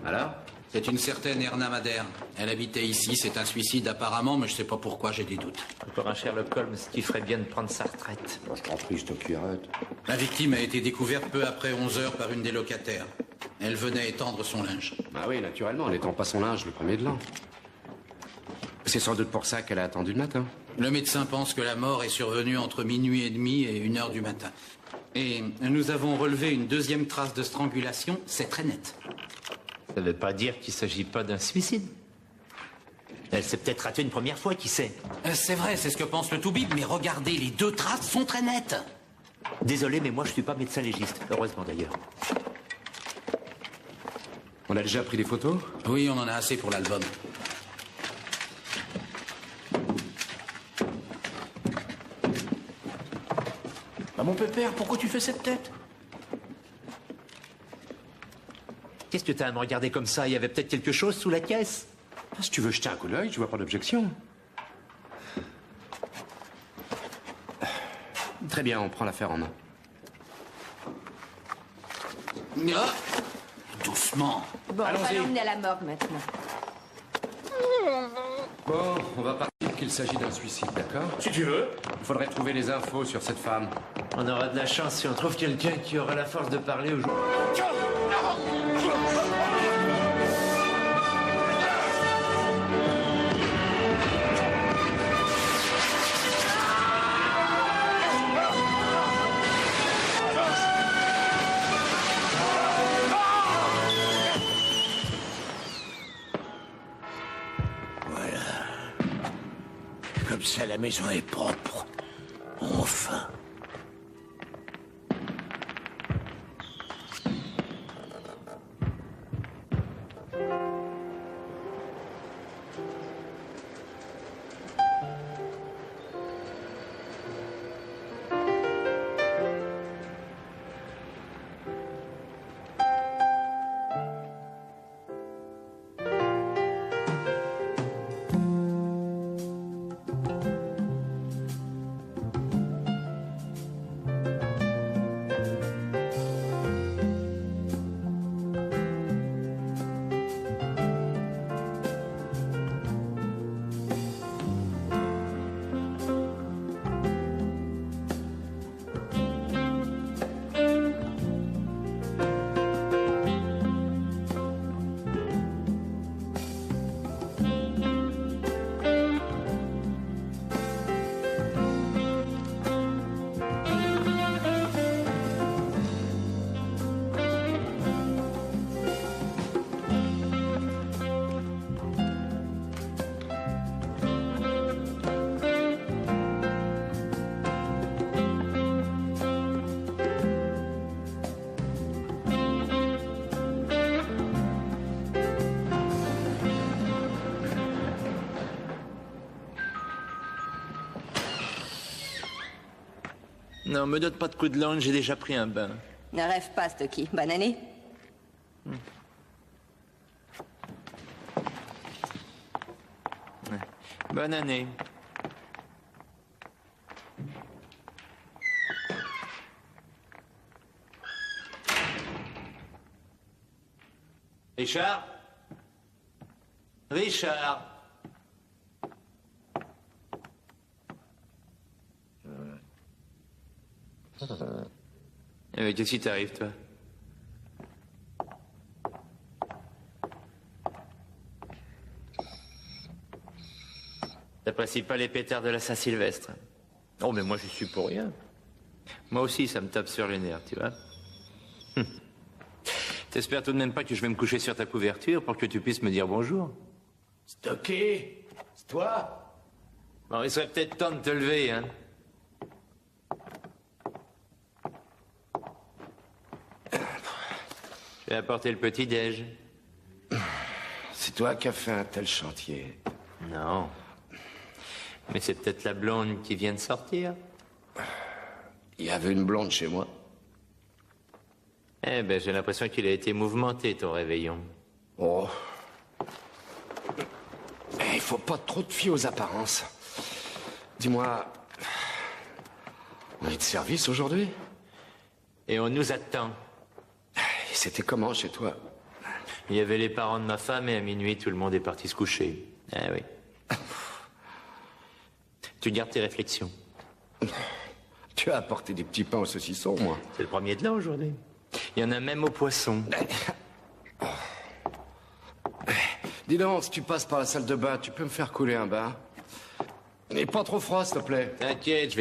Alors? C'est une certaine Erna Madère. Elle habitait ici, c'est un suicide apparemment, mais je sais pas pourquoi, j'ai des doutes. Encore un Sherlock Holmes qui ferait bien de prendre sa retraite. Bon, je t'en prie, je te cuirote. La victime a été découverte peu après 11 heures par une des locataires. Elle venait étendre son linge. Ah oui, naturellement, en n'étant pas son linge le premier de l'an. C'est sans doute pour ça qu'elle a attendu le matin. Le médecin pense que la mort est survenue entre minuit et demi et 1 heure du matin. Et nous avons relevé une deuxième trace de strangulation, c'est très net. Ça ne veut pas dire qu'il ne s'agit pas d'un suicide. Elle s'est peut-être ratée une première fois, qui sait? C'est vrai, c'est ce que pense le toubib, mais regardez, les 2 traces sont très nettes. Désolé, mais moi je suis pas médecin légiste. Heureusement d'ailleurs. On a déjà pris des photos? Oui, on en a assez pour l'album. Bah mon pépère, pourquoi tu fais cette tête? Qu'est-ce que t'as à me regarder comme ça? Il y avait peut-être quelque chose sous la caisse. Si tu veux jeter un coup d'œil, je vois pas d'objection. Très bien, on prend l'affaire en main. Ah, doucement. Bon, on va l'emmener à la morgue maintenant. Bon, on va partir qu'il s'agit d'un suicide, d'accord? Si tu veux. Il faudrait trouver les infos sur cette femme. On aura de la chance si on trouve quelqu'un qui aura la force de parler aujourd'hui. Comme ça, la maison est propre. Enfin. Non, me donne pas de coup de langue, j'ai déjà pris un bain. Ne rêve pas, Stocky. Bonne année. Ouais. Bonne année. Richard? Richard? Qu'est-ce qui t'arrive, toi? T'apprécies pas les pétards de la Saint-Sylvestre? Oh, mais moi, je suis pour rien. Moi aussi, ça me tape sur les nerfs, tu vois. T'espères tout de même pas que je vais me coucher sur ta couverture pour que tu puisses me dire bonjour? Stocké, c'est toi? Bon, il serait peut-être temps de te lever, hein. Je vais apporter le petit-déj. C'est toi qui as fait un tel chantier. Non. Mais c'est peut-être la blonde qui vient de sortir. Il y avait une blonde chez moi. Eh ben, j'ai l'impression qu'il a été mouvementé, ton réveillon. Oh. Il faut pas trop te fier aux apparences. Dis-moi, on est de service aujourd'hui? Et on nous attend. Et c'était comment chez toi? Il y avait les parents de ma femme et à minuit, tout le monde est parti se coucher. Ah oui. Tu gardes tes réflexions. Tu as apporté des petits pains au saucisson, moi. C'est le premier de l'an aujourd'hui. Il y en a même au poisson. Dis donc, si tu passes par la salle de bain, tu peux me faire couler un bain? Et pas trop froid, s'il te plaît. T'inquiète, je vais